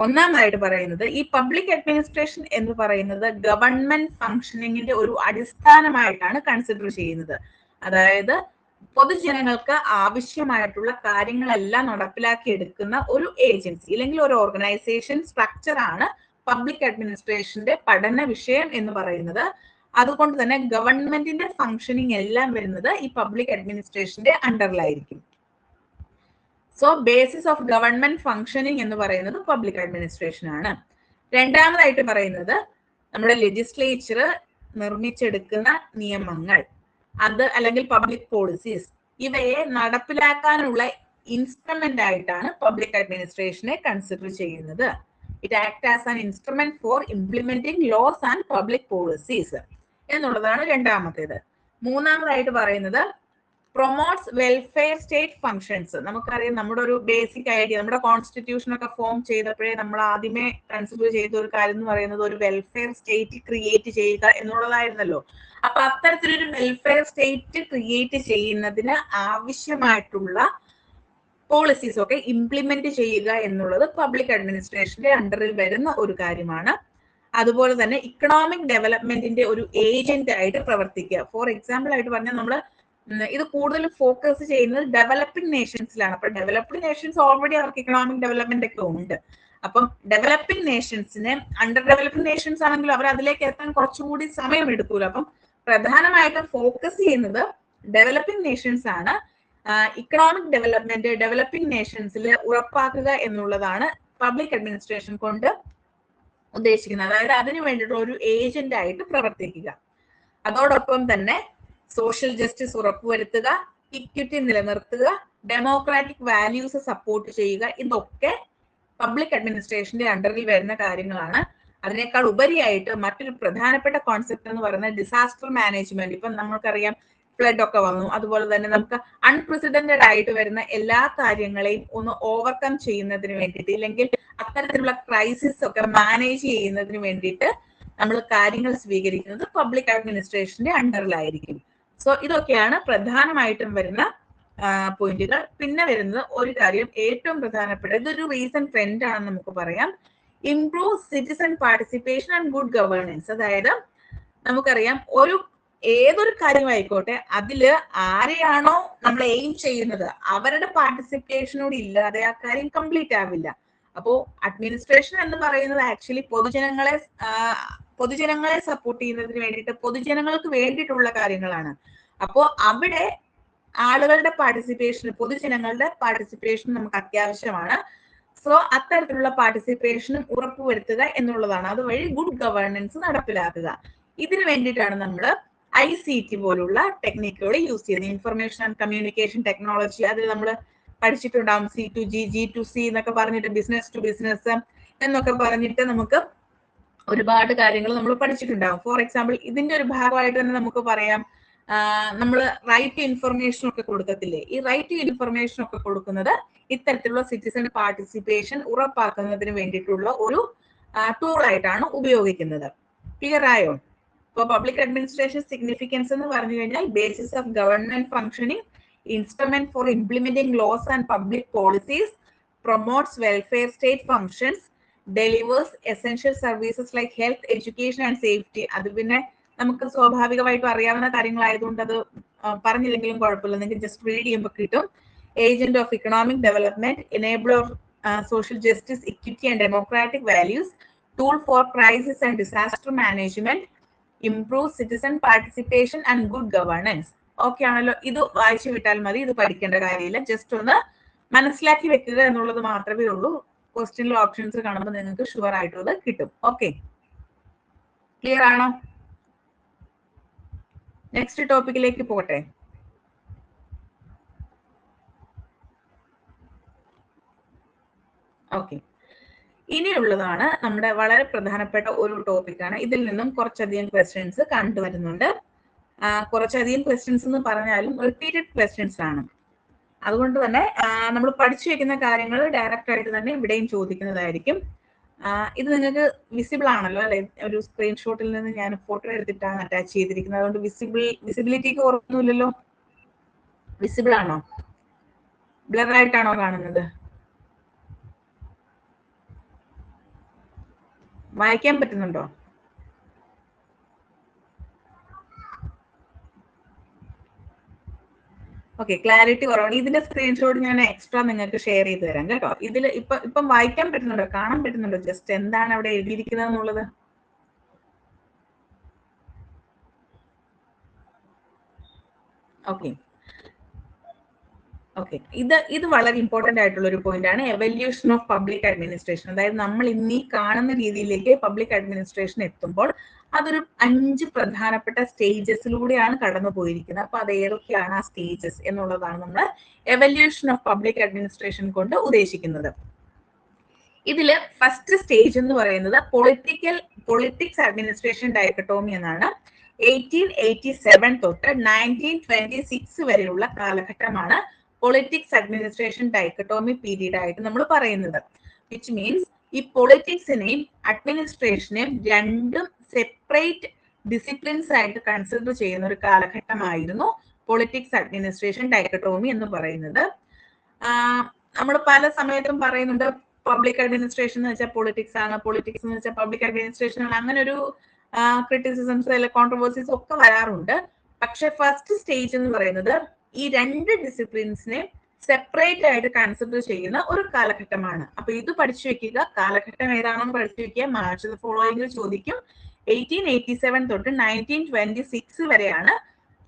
ഒന്നാമതായിട്ട് പറയുന്നത്, ഈ പബ്ലിക് അഡ്മിനിസ്ട്രേഷൻ എന്ന് പറയുന്നത് ഗവൺമെന്റ് ഫംഗ്ഷനിങ്ങിന്റെ ഒരു അടിസ്ഥാനമായിട്ടാണ് കൺസിഡർ ചെയ്യുന്നത്. അതായത് പൊതുജനങ്ങൾക്ക് ആവശ്യമായിട്ടുള്ള കാര്യങ്ങളെല്ലാം നടപ്പിലാക്കി എടുക്കുന്ന ഒരു ഏജൻസി അല്ലെങ്കിൽ ഒരു ഓർഗനൈസേഷൻ സ്ട്രക്ചർ ആണ് പബ്ലിക് അഡ്മിനിസ്ട്രേഷന്റെ പഠന വിഷയം എന്ന് പറയുന്നത്. അതുകൊണ്ട് തന്നെ ഗവൺമെന്റിന്റെ ഫംഗ്ഷനിങ് എല്ലാം വരുന്നത് ഈ പബ്ലിക് അഡ്മിനിസ്ട്രേഷന്റെ അണ്ടറിലായിരിക്കും. So basis of government functioning എന്ന് പറയുന്നത് പബ്ലിക് അഡ്മിനിസ്ട്രേഷൻ ആണ്. രണ്ടാമതായിട്ട് പറയുന്നത് നമ്മുടെ ലെജിസ്ലേച്ചർ നിർമ്മിച്ചെടുക്കുന്ന നിയമങ്ങൾ, അത് അല്ലെങ്കിൽ പബ്ലിക് പോളിസീസ്, ഇവയെ നടപ്പിലാക്കാനുള്ള ഇൻസ്ട്രുമെന്റ് ആയിട്ടാണ് പബ്ലിക് അഡ്മിനിസ്ട്രേഷനെ കൺസിഡർ ചെയ്യുന്നത്. It act as an instrument for implementing laws and public policies എന്നുള്ളതാണ് രണ്ടാമത്തേത്. മൂന്നാമതായിട്ട് പറയുന്നത് പ്രൊമോട്ട്സ് വെൽഫെയർ സ്റ്റേറ്റ് ഫങ്ഷൻസ്. നമുക്കറിയാം, നമ്മുടെ ഒരു ബേസിക് ഐഡിയ, നമ്മുടെ കോൺസ്റ്റിറ്റ്യൂഷൻ ഒക്കെ ഫോം ചെയ്തപ്പോഴേ നമ്മൾ ആദ്യമേ കൺസിഡർ ചെയ്ത ഒരു കാര്യം എന്ന് പറയുന്നത് ഒരു വെൽഫെയർ സ്റ്റേറ്റ് ക്രിയേറ്റ് ചെയ്യുക എന്നുള്ളതായിരുന്നല്ലോ. അപ്പൊ അത്തരത്തിലൊരു വെൽഫെയർ സ്റ്റേറ്റ് ക്രിയേറ്റ് ചെയ്യുന്നതിന് ആവശ്യമായിട്ടുള്ള പോളിസീസ് ഒക്കെ ഇംപ്ലിമെന്റ് ചെയ്യുക എന്നുള്ളത് പബ്ലിക് അഡ്മിനിസ്ട്രേഷന്റെ അണ്ടറിൽ വരുന്ന ഒരു കാര്യമാണ്. അതുപോലെ തന്നെ ഇക്കണോമിക് ഡെവലപ്മെന്റിന്റെ ഒരു ഏജന്റ് ആയിട്ട് പ്രവർത്തിക്കുക. ഫോർ എക്സാമ്പിൾ ആയിട്ട് പറഞ്ഞാൽ നമ്മൾ ഇത് കൂടുതലും ഫോക്കസ് ചെയ്യുന്നത് ഡെവലപ്പിംഗ് നേഷൻസിലാണ്. അപ്പൊ ഡെവലപ്ഡ് നേഷൻസ് ഓൾറെഡി അവർക്ക് ഇക്കണോമിക് ഡെവലപ്മെന്റ് ഒക്കെ ഉണ്ട്. അപ്പം ഡെവലപ്പിംഗ് നേഷൻസിനെ, അണ്ടർ ഡെവലപ്പിംഗ് നേഷൻസ് ആണെങ്കിൽ അവർ അതിലേക്ക് എത്താൻ കുറച്ചുകൂടി സമയം എടുക്കൂല. അപ്പം പ്രധാനമായിട്ടും ഫോക്കസ് ചെയ്യുന്നത് ഡെവലപ്പിംഗ് നേഷൻസ് ആണ്. ഇക്കണോമിക് ഡെവലപ്മെന്റ് ഡെവലപ്പിംഗ് നേഷൻസിൽ ഉറപ്പാക്കുക എന്നുള്ളതാണ് പബ്ലിക് അഡ്മിനിസ്ട്രേഷൻ കൊണ്ട് ഉദ്ദേശിക്കുന്നത്. അതായത് അതിനു വേണ്ടിയിട്ടുള്ള ഒരു ഏജന്റ് ആയിട്ട് പ്രവർത്തിക്കുക. അതോടൊപ്പം തന്നെ സോഷ്യൽ ജസ്റ്റിസ് ഉറപ്പുവരുത്തുക, ഇക്വിറ്റി നിലനിർത്തുക, ഡെമോക്രാറ്റിക് വാല്യൂസ് സപ്പോർട്ട് ചെയ്യുക, ഇതൊക്കെ പബ്ലിക് അഡ്മിനിസ്ട്രേഷന്റെ അണ്ടറിൽ വരുന്ന കാര്യങ്ങളാണ്. അതിനേക്കാൾ ഉപരിയായിട്ട് മറ്റൊരു പ്രധാനപ്പെട്ട കോൺസെപ്റ്റ് എന്ന് പറയുന്നത് ഡിസാസ്റ്റർ മാനേജ്മെന്റ്. ഇപ്പം നമുക്കറിയാം, ഫ്ലഡ് ഒക്കെ വന്നു. അതുപോലെ തന്നെ നമുക്ക് അൺപ്രസിഡന്റഡ് ആയിട്ട് വരുന്ന എല്ലാ കാര്യങ്ങളെയും ഒന്ന് ഓവർകം ചെയ്യുന്നതിന് വേണ്ടിയിട്ട്, ഇല്ലെങ്കിൽ അത്തരത്തിലുള്ള ക്രൈസിസ് ഒക്കെ മാനേജ് ചെയ്യുന്നതിന് വേണ്ടിയിട്ട് നമ്മൾ കാര്യങ്ങൾ സ്വീകരിക്കുന്നത് പബ്ലിക് അഡ്മിനിസ്ട്രേഷന്റെ അണ്ടറിലായിരിക്കും. സോ ഇതൊക്കെയാണ് പ്രധാനമായിട്ടും വരുന്ന പോയിന്റുകൾ. പിന്നെ വരുന്നത് ഒരു കാര്യം ഏറ്റവും പ്രധാനപ്പെട്ട, ഇതൊരു റീസെന്റ് ട്രെൻഡ് ആണെന്ന് നമുക്ക് പറയാം, improve citizen participation and good governance. അതായത് നമുക്കറിയാം, ഏതൊരു കാര്യമായിക്കോട്ടെ, അതില് ആരെയാണോ നമ്മൾ എയിം ചെയ്യുന്നത് അവരുടെ പാർട്ടിസിപ്പേഷനോട് ഇല്ലാതെ ആ കാര്യം കംപ്ലീറ്റ് ആവില്ല. അപ്പോ അഡ്മിനിസ്ട്രേഷൻ എന്ന് പറയുന്നത് ആക്ച്വലി പൊതുജനങ്ങളെ സപ്പോർട്ട് ചെയ്യുന്നതിന് വേണ്ടിയിട്ട്, പൊതുജനങ്ങൾക്ക് വേണ്ടിയിട്ടുള്ള കാര്യങ്ങളാണ്. അപ്പോ അവിടെ ആളുകളുടെ പാർട്ടിസിപ്പേഷൻ, പൊതുജനങ്ങളുടെ പാർട്ടിസിപ്പേഷൻ നമുക്ക് അത്യാവശ്യമാണ്. സോ അത്തരത്തിലുള്ള പാർട്ടിസിപ്പേഷനും ഉറപ്പുവരുത്തുക എന്നുള്ളതാണ്. അതുവഴി ഗുഡ് ഗവേണൻസ് നടപ്പിലാക്കുക. ഇതിനു വേണ്ടിയിട്ടാണ് നമ്മൾ ICT പോലുള്ള ടെക്നിക്കുകൾ യൂസ് ചെയ്യുന്നത്. ഇൻഫർമേഷൻ ആൻഡ് കമ്മ്യൂണിക്കേഷൻ ടെക്നോളജി, അതിൽ നമ്മൾ പഠിച്ചിട്ടുണ്ടാവും. C2G, G2C എന്നൊക്കെ പറഞ്ഞിട്ട്, ബിസിനസ് ടു ബിസിനസ് എന്നൊക്കെ പറഞ്ഞിട്ട് നമുക്ക് ഒരുപാട് കാര്യങ്ങൾ നമ്മൾ പഠിച്ചിട്ടുണ്ടാവും. ഫോർ എക്സാമ്പിൾ ഇതിന്റെ ഒരു ഭാഗമായിട്ട് തന്നെ നമുക്ക് പറയാം, നമ്മൾ റൈറ്റ് ടു ഇൻഫർമേഷൻ ഒക്കെ കൊടുക്കത്തില്ലേ? ഈ റൈറ്റ് ടു ഇൻഫർമേഷൻ ഒക്കെ കൊടുക്കുന്നത് ഇത്തരത്തിലുള്ള സിറ്റിസൺ പാർട്ടിസിപ്പേഷൻ ഉറപ്പാക്കുന്നതിന് വേണ്ടിയിട്ടുള്ള ഒരു ടൂൾ ആയിട്ടാണ് ഉപയോഗിക്കുന്നത്. ക്ലിയർ ആയോ? ഇപ്പോൾ പബ്ലിക് അഡ്മിനിസ്ട്രേഷൻ സിഗ്നിഫിക്കൻസ് എന്ന് പറഞ്ഞു കഴിഞ്ഞാൽ basis of government functioning, instrument for implementing laws and public policies, promotes welfare state functions, delivers essential services like health, education and safety. അത് പിന്നെ നമുക്ക് സ്വാഭാവികമായിട്ടും അറിയാവുന്ന കാര്യങ്ങളായതുകൊണ്ട് അത് പറഞ്ഞില്ലെങ്കിലും കുഴപ്പമില്ല, നിങ്ങൾക്ക് ജസ്റ്റ് റീഡ് ചെയ്യുമ്പോൾ കിട്ടും. Agent of economic development, enabler of social justice, equity and democratic values, tool for crisis and disaster management, improve citizen participation and good governance. Okay ആണല്ലോ? ഇത് വായിച്ചു വിട്ടാൽ മതി, ഇത് പഠിക്കേണ്ട കാര്യമില്ല. ജസ്റ്റ് ഒന്ന് മനസ്സിലാക്കി വെക്കുക എന്നുള്ളത് മാത്രമേ ഉള്ളൂ. ക്വസ്റ്റ്യനിൽ ഓപ്ഷൻസ് കാണുമ്പോൾ നിങ്ങൾക്ക് ഷുവർ ആയിട്ടുള്ളത് കിട്ടും. ഓക്കെ, ക്ലിയർ ആണോ? നെക്സ്റ്റ് ടോപ്പിക്കിലേക്ക് പോട്ടെ. ഓക്കെ, ഇനിയുള്ളതാണ് നമ്മുടെ വളരെ പ്രധാനപ്പെട്ട ഒരു ടോപ്പിക്കാണ്. ഇതിൽ നിന്നും കുറച്ചധികം ക്വസ്റ്റ്യൻസ് കണ്ടുവരുന്നുണ്ട്. കുറച്ചധികം ക്വസ്റ്റ്യൻസ് എന്ന് പറഞ്ഞാലും റിപ്പീറ്റഡ് ക്വസ്റ്റ്യൻസ് ആണ്. അതുകൊണ്ട് തന്നെ നമ്മൾ പഠിച്ചു വെക്കുന്ന കാര്യങ്ങൾ ഡയറക്റ്റ് ആയിട്ട് തന്നെ ഇവിടെയും ചോദിക്കുന്നതായിരിക്കും. ഇത് നിങ്ങൾക്ക് വിസിബിൾ ആണല്ലോ അല്ലെ? ഒരു സ്ക്രീൻഷോട്ടിൽ നിന്ന് ഞാൻ ഫോട്ടോ എടുത്തിട്ടാണ് അറ്റാച്ച് ചെയ്തിരിക്കുന്നത്. അതുകൊണ്ട് വിസിബിലിറ്റിക്ക് കുറവൊന്നുമില്ലല്ലോ? വിസിബിൾ ആണോ? ബ്ലർ ആയിട്ടാണോ കാണുന്നത്? വായിക്കാൻ പറ്റുന്നുണ്ടോ? ഓക്കെ, ക്ലാരിറ്റി കുറവാണ്. ഇതിന്റെ സ്ക്രീൻഷോട്ട് ഞാൻ എക്സ്ട്രാ നിങ്ങൾക്ക് ഷെയർ ചെയ്ത് തരാം കേട്ടോ. ഇതിൽ ഇപ്പം വായിക്കാൻ പറ്റുന്നുണ്ടോ? കാണാൻ പറ്റുന്നുണ്ടോ? ജസ്റ്റ് എന്താണ് അവിടെ എഴുതിയിരിക്കുന്നത് എന്നുള്ളത്? ഓക്കെ ഓക്കെ, ഇത് വളരെ ഇമ്പോർട്ടന്റ് ആയിട്ടുള്ള ഒരു പോയിന്റ് ആണ്. Evolution of public administration. അതായത് നമ്മൾ ഇന്നീ കാണുന്ന രീതിയിലേക്ക് പബ്ലിക് അഡ്മിനിസ്ട്രേഷൻ എത്തുമ്പോൾ അതൊരു 5 പ്രധാനപ്പെട്ട സ്റ്റേജസിലൂടെയാണ് കടന്നു പോയിരിക്കുന്നത്. അപ്പൊ അത് ഏതൊക്കെയാണ് ആ സ്റ്റേജസ് എന്നുള്ളതാണ് നമ്മൾ എവല്യൂഷൻ ഓഫ് പബ്ലിക് അഡ്മിനിസ്ട്രേഷൻ കൊണ്ട് ഉദ്ദേശിക്കുന്നത്. ഇതില് ഫസ്റ്റ് സ്റ്റേജ് എന്ന് പറയുന്നത് പൊളിറ്റിക്സ് അഡ്മിനിസ്ട്രേഷൻ ഡയക്കട്ടോമി എന്നാണ്. 1887 തൊട്ട് 1926 വരെയുള്ള കാലഘട്ടമാണ് പൊളിറ്റിക്സ് അഡ്മിനിസ്ട്രേഷൻ ഡയക്കട്ടോമി പീരീഡ് ആയിട്ട് നമ്മൾ പറയുന്നത്. വിച്ച് മീൻസ് ഈ പൊളിറ്റിക്സിനെയും അഡ്മിനിസ്ട്രേഷനെയും രണ്ടും സെപ്പറേറ്റ് ഡിസിപ്ലിൻസ് ആയിട്ട് കൺസിഡർ ചെയ്യുന്ന ഒരു കാലഘട്ടമായിരുന്നു പൊളിറ്റിക്സ് അഡ്മിനിസ്ട്രേഷൻ ഡയക്കട്ടോമി എന്ന് പറയുന്നത്. നമ്മൾ പല സമയത്തും പറയുന്നുണ്ട് പബ്ലിക് അഡ്മിനിസ്ട്രേഷൻ എന്ന് വെച്ചാൽ പൊളിറ്റിക്സ് ആണ്, പൊളിറ്റിക്സ് എന്ന് വെച്ചാൽ പബ്ലിക് അഡ്മിനിസ്ട്രേഷൻ ആണ്. അങ്ങനെ ഒരു ക്രിറ്റിസിസംസ് അല്ലെ കോൺട്രവേഴ്സീസ് ഒക്കെ വരാറുണ്ട്. പക്ഷെ ഫസ്റ്റ് സ്റ്റേജ് എന്ന് പറയുന്നത് ഈ രണ്ട് ഡിസിപ്ലിൻസിനെ സെപ്പറേറ്റ് ആയിട്ട് കൺസിഡർ ചെയ്യുന്ന ഒരു കാലഘട്ടമാണ്. അപ്പൊ ഇത് പഠിച്ചു വെക്കുക. കാലഘട്ടം ഏതാണെന്ന് പഠിച്ചു വെക്കുക. മാച്ച് ദ ഫോളോയിങ് ചോദിക്കും. 1887 തൊട്ട് 1926 വരെയാണ്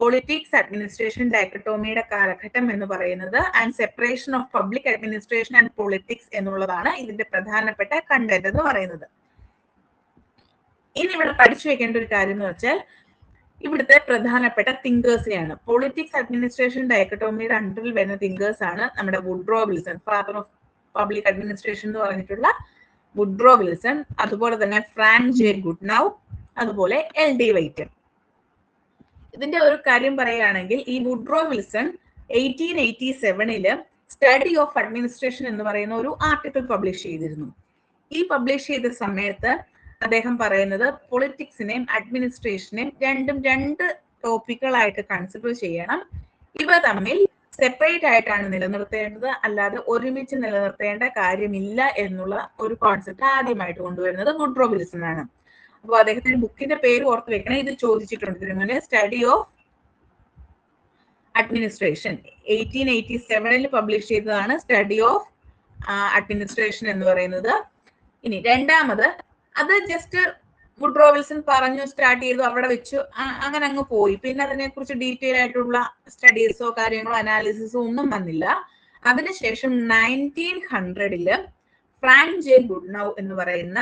പൊളിറ്റിക്സ് അഡ്മിനിസ്ട്രേഷൻ ഡയക്കട്ടോമിയുടെ കാലഘട്ടം എന്ന് പറയുന്നത്. And separation of public administration and politics എന്നുള്ളതാണ് ഇതിന്റെ പ്രധാനപ്പെട്ട കണ്ടന്റ് എന്ന് പറയുന്നത്. ഇനി ഇവിടെ പഠിച്ചു വെക്കേണ്ട ഒരു കാര്യം എന്ന് വെച്ചാൽ ഇവിടുത്തെ പ്രധാനപ്പെട്ട തിങ്കേഴ്സിനെയാണ്. പൊളിറ്റിക്സ് അഡ്മിനിസ്ട്രേഷൻ ഡയക്കട്ടോമിയുടെ അണ്ടറിൽ വരുന്ന തിങ്കേഴ്സ് ആണ് നമ്മുടെ Woodrow Wilson, father of public administration എന്ന് പറഞ്ഞിട്ടുള്ള വുഡ്രോ വിൽസൺ, അതുപോലെ തന്നെ ഫ്രാങ്ക് ജെ ഗുഡ്നൗ, അതുപോലെ LD വൈറ്റ്. ഇതിന്റെ ഒരു കാര്യം പറയുകയാണെങ്കിൽ ഈ Woodrow Wilson 1887 study of administration എന്ന് പറയുന്ന ഒരു ആർട്ടിക്കിൾ പബ്ലിഷ് ചെയ്തിരുന്നു. ഈ പബ്ലിഷ് ചെയ്ത സമയത്ത് അദ്ദേഹം പറയുന്നത് പൊളിറ്റിക്സിനെയും അഡ്മിനിസ്ട്രേഷനെയും രണ്ട് ടോപ്പിക്കുകളായിട്ട് കൺസിഡർ ചെയ്യണം. ഇവ തമ്മിൽ സെപ്പറേറ്റ് ആയിട്ടാണ് നിലനിർത്തേണ്ടത്, അല്ലാതെ ഒരുമിച്ച് നിലനിർത്തേണ്ട കാര്യമില്ല എന്നുള്ള ഒരു കോൺസെപ്റ്റ് ആദ്യമായിട്ട് കൊണ്ടുവരുന്നത് വുഡ്രോ വിൽസൺ ആണ്. അപ്പോൾ അദ്ദേഹത്തിന്റെ ബുക്കിന്റെ പേര് ഓർത്ത് വെക്കണം. ഇത് ചോദിച്ചിട്ടുണ്ട് ഇതിനു മുന്നേ. സ്റ്റഡി ഓഫ് അഡ്മിനിസ്ട്രേഷൻ 1887 പബ്ലിഷ് ചെയ്തതാണ് സ്റ്റഡി ഓഫ് അഡ്മിനിസ്ട്രേഷൻ എന്ന് പറയുന്നത്. ഇനി രണ്ടാമത് അത് ജസ്റ്റ് വുഡ്രോ വിൽസൺ പറഞ്ഞു, സ്റ്റാർട്ട് ചെയ്തു, അവിടെ വെച്ചു, അങ്ങനെ അങ്ങ് പോയി. പിന്നെ അതിനെക്കുറിച്ച് ഡീറ്റെയിൽ ആയിട്ടുള്ള സ്റ്റഡീസോ കാര്യങ്ങളോ അനാലിസിസോ ഒന്നും വന്നില്ല. അതിനുശേഷം 1900 ഫ്രാങ്ക് ജെ ഗുഡ്നൗ എന്ന് പറയുന്ന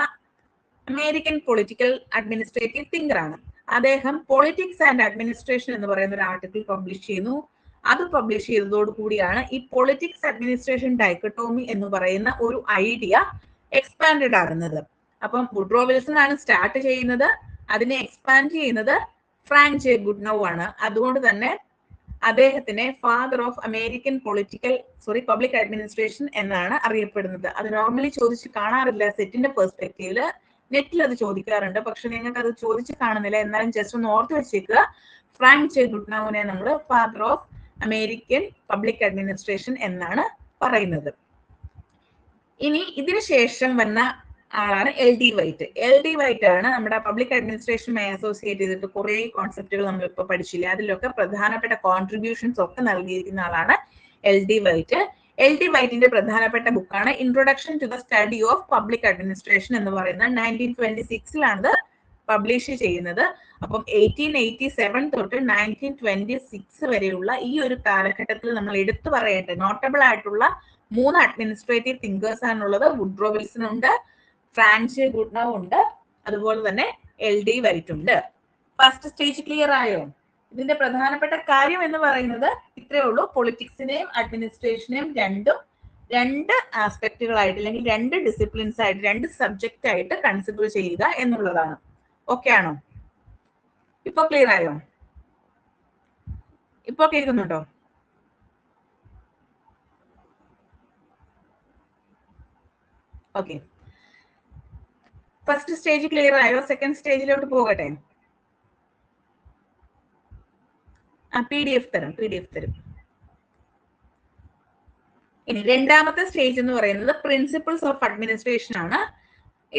അമേരിക്കൻ പൊളിറ്റിക്കൽ അഡ്മിനിസ്ട്രേറ്റീവ് തിങ്കർ ആണ്. അദ്ദേഹം പൊളിറ്റിക്സ് ആൻഡ് അഡ്മിനിസ്ട്രേഷൻ എന്ന് പറയുന്ന ഒരു ആർട്ടിക്കിൾ പബ്ലിഷ് ചെയ്യുന്നു. അത് പബ്ലിഷ് ചെയ്തതോടു കൂടിയാണ് ഈ പൊളിറ്റിക്സ് അഡ്മിനിസ്ട്രേഷൻ ഡൈക്കട്ടോമി എന്ന് പറയുന്ന ഒരു ഐഡിയ എക്സ്പാൻഡഡ് ആകുന്നത്. അപ്പം വുഡ്രോ വിൽസൺ ആണ് സ്റ്റാർട്ട് ചെയ്യുന്നത്, അതിനെ എക്സ്പാൻഡ് ചെയ്യുന്നത് ഫ്രാങ്ക് ജെ ഗുഡ്നൗ ആണ്. അതുകൊണ്ട് തന്നെ അദ്ദേഹത്തിനെ father of American public administration എന്നാണ് അറിയപ്പെടുന്നത്. അത് നോർമലി ചോദിച്ച് കാണാറില്ല സെറ്റിന്റെ പെർസ്പെക്റ്റീവില്, നെറ്റിൽ അത് ചോദിക്കാറുണ്ട്, പക്ഷെ നിങ്ങൾക്ക് അത് ചോദിച്ച് കാണുന്നില്ല. എന്നാലും ജസ്റ്റ് ഒന്ന് ഓർത്ത് വെച്ചേക്കുക, ഫ്രാങ്ക് ജെ ഗുഡ്നൗവിനെ നമ്മൾ father of American public administration എന്നാണ് പറയുന്നത്. ഇനി ഇതിനു ശേഷം വന്ന ആളാണ് L D White. L D white ആണ് നമ്മുടെ പബ്ലിക് അഡ്മിനിസ്ട്രേഷനുമായി അസോസിയേറ്റ് ചെയ്തിട്ട് കുറെ കോൺസെപ്റ്റുകൾ നമ്മൾ ഇപ്പൊ പഠിച്ചില്ലേ, അതിലൊക്കെ പ്രധാനപ്പെട്ട കോൺട്രിബ്യൂഷൻസ് ഒക്കെ നൽകിയിരിക്കുന്ന ആളാണ് L D White. L D വൈറ്റിന്റെ പ്രധാനപ്പെട്ട ബുക്കാണ് introduction to the study of public administration എന്ന് പറയുന്നത്. 1926 പബ്ലിഷ് ചെയ്യുന്നത്. അപ്പം 1887 തൊട്ട് 1926 വരെയുള്ള ഈ ഒരു കാലഘട്ടത്തിൽ നമ്മൾ എടുത്തു പറയേണ്ട നോട്ടബിൾ ആയിട്ടുള്ള 3 അഡ്മിനിസ്ട്രേറ്റീവ് തിങ്കേഴ്സ് ആണുള്ളത്. വുഡ്രോ വിൽസൺ ഉണ്ട്, ഫ്രാങ്ക് ജെ ഗുഡ്നൗ ഉണ്ട്, അതുപോലെ തന്നെ എൽ ഡി വൈറ്റ് ഉണ്ട്. ഫസ്റ്റ് സ്റ്റേജ് ക്ലിയർ ആയോ? ഇതിന്റെ പ്രധാനപ്പെട്ട കാര്യം എന്ന് പറയുന്നത് ഇത്രയേ ഉള്ളൂ. പൊളിറ്റിക്സിനെയും അഡ്മിനിസ്ട്രേഷനെയും രണ്ട് ആസ്പെക്ടുകളായിട്ട് അല്ലെങ്കിൽ 2 ഡിസിപ്ലിൻസ് ആയിട്ട് 2 സബ്ജക്റ്റ് ആയിട്ട് കൺസിഡർ ചെയ്യുക എന്നുള്ളതാണ്. ഓക്കെ ആണോ? ഇപ്പൊ ക്ലിയർ ആയോ? ഇപ്പൊ കേൾക്കുന്നുണ്ടോ? ഓക്കെ, ഫസ്റ്റ് സ്റ്റേജ് ക്ലിയർ ആയോ? സെക്കൻഡ് സ്റ്റേജിലോട്ട് പോകട്ടെ. PDF തരും. ഇനി രണ്ടാമത്തെ സ്റ്റേജ് എന്ന് പറയുന്നത് പ്രിൻസിപ്പിൾസ് ഓഫ് അഡ്മിനിസ്ട്രേഷൻ ആണ്.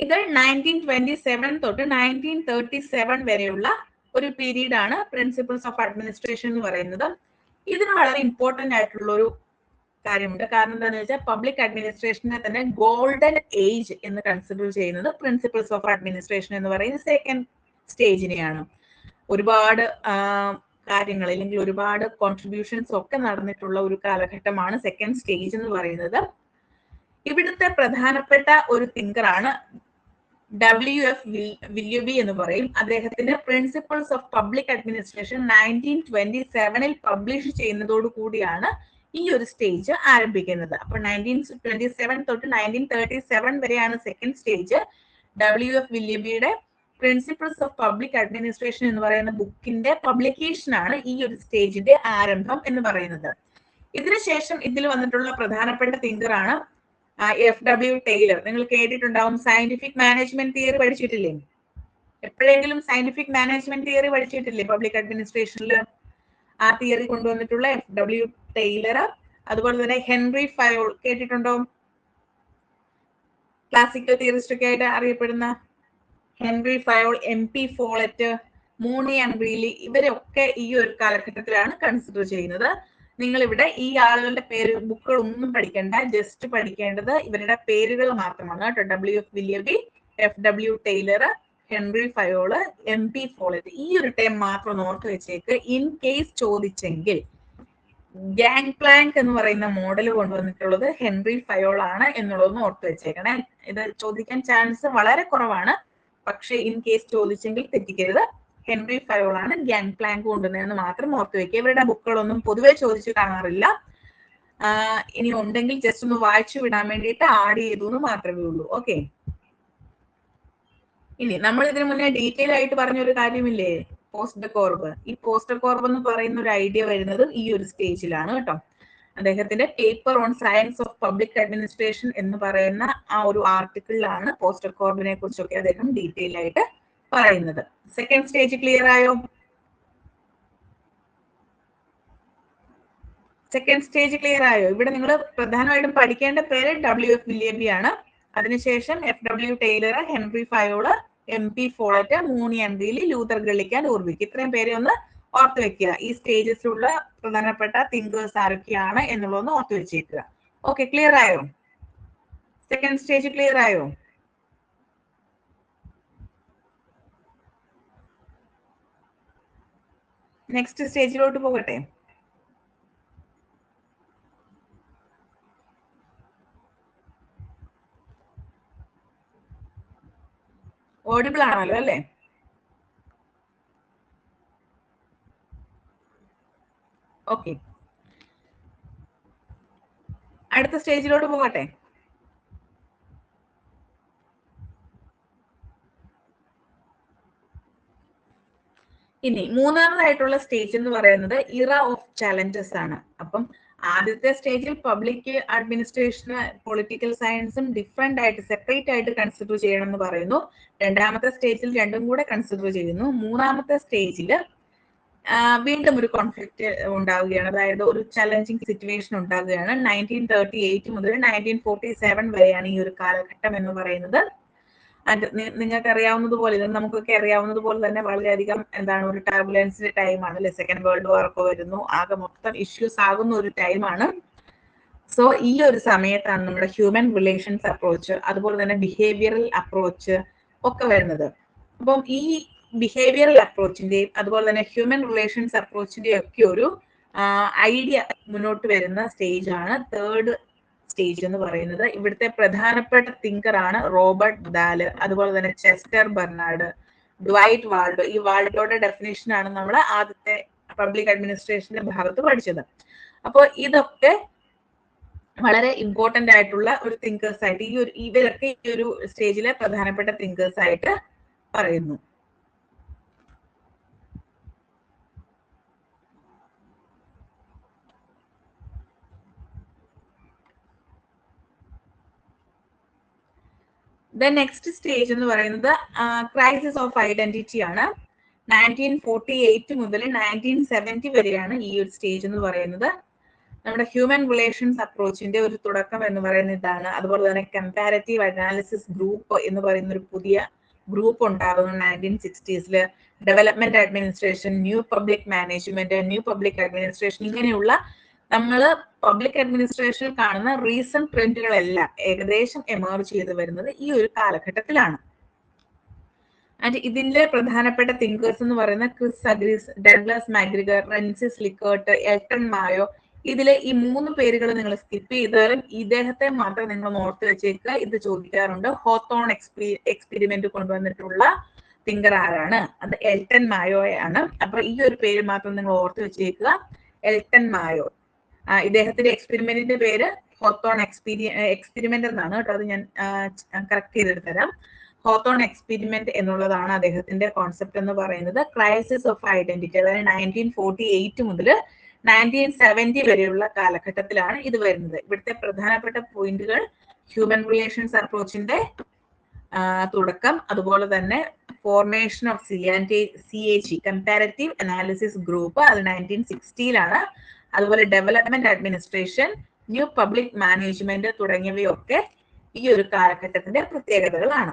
ഇത് 1927 തൊട്ട് 1937 വരെയുള്ള ഒരു പീരീഡ് ആണ് പ്രിൻസിപ്പിൾസ് ഓഫ് അഡ്മിനിസ്ട്രേഷൻ എന്ന് പറയുന്നത്. ഇതിന് വളരെ ഇമ്പോർട്ടന്റ് ആയിട്ടുള്ള ഒരു കാര്യമുണ്ട്. കാരണം എന്താണെന്ന് വെച്ചാൽ പബ്ലിക് അഡ്മിനിസ്ട്രേഷനെ തന്നെ ഗോൾഡൻ ഏജ് എന്ന് കൺസിഡർ ചെയ്യുന്നത് പ്രിൻസിപ്പിൾസ് ഓഫ് അഡ്മിനിസ്ട്രേഷൻ എന്ന് പറയുന്ന സെക്കൻഡ് സ്റ്റേജിനെയാണ്. ഒരുപാട് കാര്യങ്ങൾ അല്ലെങ്കിൽ ഒരുപാട് കോൺട്രിബ്യൂഷൻസ് ഒക്കെ നടന്നിട്ടുള്ള ഒരു കാലഘട്ടമാണ് സെക്കൻഡ് സ്റ്റേജ് എന്ന് പറയുന്നത്. ഇവിടുത്തെ പ്രധാനപ്പെട്ട ഒരു തിങ്കറാണ് WF വില്യബി എന്ന് പറയും. അദ്ദേഹത്തിന്റെ principles of public administration 1927 publish ചെയ്യുന്നതോടു കൂടിയാണ് ഈ ഒരു സ്റ്റേജ് ആരംഭിക്കുന്നത്. അപ്പൊ 1927 തൊട്ട് 1937 വരെയാണ് സെക്കൻഡ് സ്റ്റേജ്. WF വില്യബിയുടെ പ്രിൻസിപ്പിൾസ് ഓഫ് പബ്ലിക് അഡ്മിനിസ്ട്രേഷൻ എന്ന് പറയുന്ന ബുക്കിന്റെ പബ്ലിക്കേഷൻ ആണ് ഈ ഒരു സ്റ്റേജിന്റെ ആരംഭം എന്ന് പറയുന്നത്. ഇതിനുശേഷം ഇതിൽ വന്നിട്ടുള്ള പ്രധാനപ്പെട്ട തിങ്കറാണ് FW ടൈലർ. നിങ്ങൾ കേട്ടിട്ടുണ്ടാവും, സയന്റിഫിക് മാനേജ്മെന്റ് തിയറി പഠിച്ചിട്ടില്ലേ? എപ്പോഴെങ്കിലും സയന്റിഫിക് മാനേജ്മെന്റ് തിയറി പഠിച്ചിട്ടില്ലേ? പബ്ലിക് അഡ്മിനിസ്ട്രേഷനിൽ ആ തിയറി കൊണ്ടുവന്നിട്ടുള്ള FW ടൈലർ. അതുപോലെ തന്നെ ഹെൻറി ഫയോൾ കേട്ടിട്ടുണ്ടോ? ക്ലാസിക്കൽ തിയറിസ്റ്റ് ഒക്കെ ആയിട്ട് അറിയപ്പെടുന്ന Henri Fayol, MP Follett, Mooney and Reiley, ഇവരൊക്കെ ഈ ഒരു കാലഘട്ടത്തിലാണ് കൺസിഡർ ചെയ്യുന്നത്. നിങ്ങൾ ഇവിടെ ഈ ആളുകളുടെ പേര് ബുക്കുകൾ ഒന്നും പഠിക്കേണ്ട, ജസ്റ്റ് പഠിക്കേണ്ടത് ഇവരുടെ പേരുകൾ മാത്രമാണ് കേട്ടോ. WF Willoughby, FW Taylor, Henri Fayol, MP Follett, ഈ ഒരു ടൈം മാത്രം ഓർത്ത് വെച്ചേക്ക്. ഇൻ കേസ് ചോദിച്ചെങ്കിൽ ഗാങ് പ്ലാങ്ക് എന്ന് പറയുന്ന മോഡൽ കൊണ്ടുവന്നിട്ടുള്ളത് ഹെൻറി ഫയോൾ ആണ് എന്നുള്ളതൊന്ന് ഓർത്ത് വെച്ചേക്കണേ. ഇത് ചോദിക്കാൻ ചാൻസ് വളരെ കുറവാണ്, പക്ഷെ ഇൻ കേസ് ചോദിച്ചെങ്കിൽ തെറ്റിക്കരുത്. ഹെൻറി ഫയോൾ ആണ് ഗാങ് പ്ലാങ്ക് കൊണ്ടുവന്നതെന്ന് മാത്രം ഓർത്ത് വെക്കുക. ഇവരുടെ ബുക്കുകളൊന്നും പൊതുവെ ചോദിച്ചു കാണാറില്ല. ഇനി ഉണ്ടെങ്കിൽ ജസ്റ്റ് ഒന്ന് വായിച്ചു വിടാൻ വേണ്ടിയിട്ട് ആഡ് ചെയ്തു എന്ന് മാത്രമേ ഉള്ളൂ. ഓക്കെ, ഇനി നമ്മൾ ഇതിനു മുന്നേ ഡീറ്റെയിൽ ആയിട്ട് പറഞ്ഞൊരു കാര്യമില്ലേ, പോസ്റ്റർ കോർബ്. ഈ പോസ്റ്റർ കോർബ് എന്ന് പറയുന്ന ഒരു ഐഡിയ വരുന്നത് ഈ ഒരു സ്റ്റേജിലാണ് കേട്ടോ. അദ്ദേഹത്തിന്റെ paper on science of public administration എന്ന് പറയുന്ന ആ ഒരു ആർട്ടിക്കിളിലാണ് പോസ്റ്റർ കോർബിനെ കുറിച്ചൊക്കെ അദ്ദേഹം ഡീറ്റെയിൽ ആയിട്ട് പറയുന്നത്. സെക്കൻഡ് സ്റ്റേജ് ക്ലിയർ ആയോ? സെക്കൻഡ് സ്റ്റേജ് ക്ലിയർ ആയോ? ഇവിടെ നിങ്ങൾ പ്രധാനമായിട്ടും പഠിക്കേണ്ട പേര് WF വില്യബി ആണ്. അതിനുശേഷം FW Taylor, Henri Fayol, MP Follett, Mooney and Reiley, Luther Gulick and, Urwick, ഇത്രയും പേരെ ഒന്ന് ഓർത്ത് വെക്കുക. ഈ സ്റ്റേജസിലുള്ള പ്രധാനപ്പെട്ട തിങ്കേഴ്സ് ആരൊക്കെയാണ് എന്നുള്ളതൊന്ന് ഓർത്ത് വെച്ചേക്കുക. ഓക്കെ, ക്ലിയർ ആയോ? സെക്കൻഡ് സ്റ്റേജ് ക്ലിയർ ആയോ? നെക്സ്റ്റ് സ്റ്റേജിലോട്ട് പോകട്ടെ. ഓഡിബിൾ ആണല്ലോ അല്ലേ? ഓക്കെ, അടുത്ത സ്റ്റേജിലോട്ട് പോകട്ടെ. ഇനി മൂന്നാമതായിട്ടുള്ള സ്റ്റേജ് എന്ന് പറയുന്നത് ഇറ ഓഫ് ചലഞ്ചസ് ആണ്. അപ്പം ആദ്യത്തെ സ്റ്റേജിൽ പബ്ലിക് അഡ്മിനിസ്ട്രേഷന് പൊളിറ്റിക്കൽ സയൻസും ഡിഫറെന്റ് ആയിട്ട് സെപ്പറേറ്റ് ആയിട്ട് കൺസിഡർ ചെയ്യണം എന്ന് പറയുന്നു. രണ്ടാമത്തെ സ്റ്റേജിൽ രണ്ടും കൂടെ കൺസിഡർ ചെയ്യുന്നു. മൂന്നാമത്തെ സ്റ്റേജിൽ വീണ്ടും ഒരു കോൺഫ്ലിക്റ്റ് ഉണ്ടാവുകയാണ്, അതായത് ഒരു ചലഞ്ചിങ് സിറ്റുവേഷൻ ഉണ്ടാവുകയാണ്. 1938 മുതൽ 1947 വരെയാണ് ഈ ഒരു കാലഘട്ടം എന്ന് പറയുന്നത്. നിങ്ങൾക്ക് അറിയാവുന്നതുപോലെ, ഇത് നമുക്കൊക്കെ അറിയാവുന്നതുപോലെ തന്നെ വളരെയധികം എന്താണ് ഒരു ടർബുലൻസിന്റെ ടൈമാണ് അല്ലെ. സെക്കൻഡ് വേൾഡ് വാർ ഒക്കെ വരുന്നു, ആകെ മൊത്തം ഇഷ്യൂസ് ആകുന്ന ഒരു ടൈമാണ്. സോ ഈ ഒരു സമയത്താണ് നമ്മുടെ ഹ്യൂമൻ റിലേഷൻസ് അപ്രോച്ച്, അതുപോലെ തന്നെ ബിഹേവിയറൽ അപ്രോച്ച് ഒക്കെ വരുന്നത്. അപ്പം ഈ ബിഹേവിയറൽ അപ്രോച്ചിന്റെയും അതുപോലെ തന്നെ ഹ്യൂമൻ റിലേഷൻസ് അപ്രോച്ചിന്റെയും ഒക്കെ ഒരു ഐഡിയ മുന്നോട്ട് വരുന്ന സ്റ്റേജ് ആണ് തേർഡ് സ്റ്റേജ് എന്ന് പറയുന്നത്. ഇവിടുത്തെ പ്രധാനപ്പെട്ട തിങ്കർ ആണ് റോബർട്ട് ദാല്, അതുപോലെ തന്നെ ചെസ്റ്റർ ബെർണാഡ്, ഡ്വൈറ്റ് വാൾഡോ. ഈ വാൾഡോയുടെ ഡെഫിനേഷൻ ആണ് നമ്മൾ ആദ്യത്തെ പബ്ലിക് അഡ്മിനിസ്ട്രേഷന്റെ ഭാഗത്ത് പഠിച്ചത്. അപ്പോൾ ഇതൊക്കെ വളരെ ഇമ്പോർട്ടന്റ് ആയിട്ടുള്ള ഒരു തിങ്കേഴ്സ് ആയിട്ട് ഇവരൊക്കെ ഈ ഒരു സ്റ്റേജിലെ പ്രധാനപ്പെട്ട തിങ്കേഴ്സ് ആയിട്ട് പറയുന്നു. ദ നെക്സ്റ്റ് സ്റ്റേജ് എന്ന് പറയുന്നത് ക്രൈസിസ് ഓഫ് ഐഡന്റിറ്റി ആണ്. 1948 മുതൽ 1970 വരെയാണ് ഈ ഒരു സ്റ്റേജ് എന്ന് പറയുന്നത്. നമ്മുടെ ഹ്യൂമൻ റിലേഷൻസ് അപ്രോച്ചിന്റെ ഒരു തുടക്കം എന്ന് പറയുന്ന ഇതാണ്. അതുപോലെ തന്നെ കമ്പാരറ്റീവ് അനാലിസിസ് ഗ്രൂപ്പ് എന്ന് പറയുന്ന ഒരു പുതിയ ഗ്രൂപ്പ് ഉണ്ടാകുന്നു 1960s. Development administration, new public management, new public administration, ഇങ്ങനെയുള്ള നമ്മൾ പബ്ലിക് അഡ്മിനിസ്ട്രേഷനിൽ കാണുന്ന റീസെന്റ് ട്രെൻഡുകളെല്ലാം ഏകദേശം എമർജ് ചെയ്ത് വരുന്നത് ഈ ഒരു കാലഘട്ടത്തിലാണ്. ആൻഡ് ഇതിന്റെ പ്രധാനപ്പെട്ട തിങ്കേഴ്സ് എന്ന് പറയുന്ന Chris agrees, Douglas മാഗ്രിഗർ, Rensis ലിക്കേർട്ട്, Elton മായോ. ഇതിലെ ഈ 3 പേരുകൾ നിങ്ങൾ സ്കിപ്പ് ചെയ്താലും ഇദ്ദേഹത്തെ മാത്രം നിങ്ങൾ ഓർത്ത് വെച്ചേക്കുക. ഇത് ചോദിക്കാറുണ്ട്. ഹോത്തോൺ എക്സ്പെരിമെന്റ് കൊണ്ടുവന്നിട്ടുള്ള തിങ്കർ ആരാണ്? അത് എൽട്ടൺ മായോയാണ്. അപ്പൊ ഈ ഒരു പേര് മാത്രം നിങ്ങൾ ഓർത്ത് വെച്ചേക്കുക, എൽട്ടൺ മായോ. ഇദ്ദേഹത്തിന്റെ എക്സ്പെരിമെന്റിന്റെ പേര് ഹോത്തോൺ എക്സ്പെരിമെന്റ് എന്നാണ് കേട്ടോ. അത് ഞാൻ കറക്റ്റ് ചെയ്തെടുത്ത് തരാം. ഹോത്തോൺ എക്സ്പെരിമെന്റ് എന്നുള്ളതാണ് അദ്ദേഹത്തിന്റെ കോൺസെപ്റ്റ് എന്ന് പറയുന്നത്. ക്രൈസിസ് ഓഫ് ഐഡന്റിറ്റി, അതായത് 1948 മുതൽ 1970 വരെയുള്ള കാലഘട്ടത്തിലാണ് ഇത് വരുന്നത്. ഇവിടുത്തെ പ്രധാനപ്പെട്ട പോയിന്റുകൾ ഹ്യൂമൻ റിലേഷൻസ് അപ്രോച്ചിന്റെ തുടക്കം, അതുപോലെ തന്നെ formation of CAG comparative analysis group, അത് 1960-ലാണ്. അതുപോലെ development administration, new public management തുടങ്ങിയവയൊക്കെ ഈ ഒരു കാലഘട്ടത്തിന്റെ പ്രത്യേകതകളാണ്.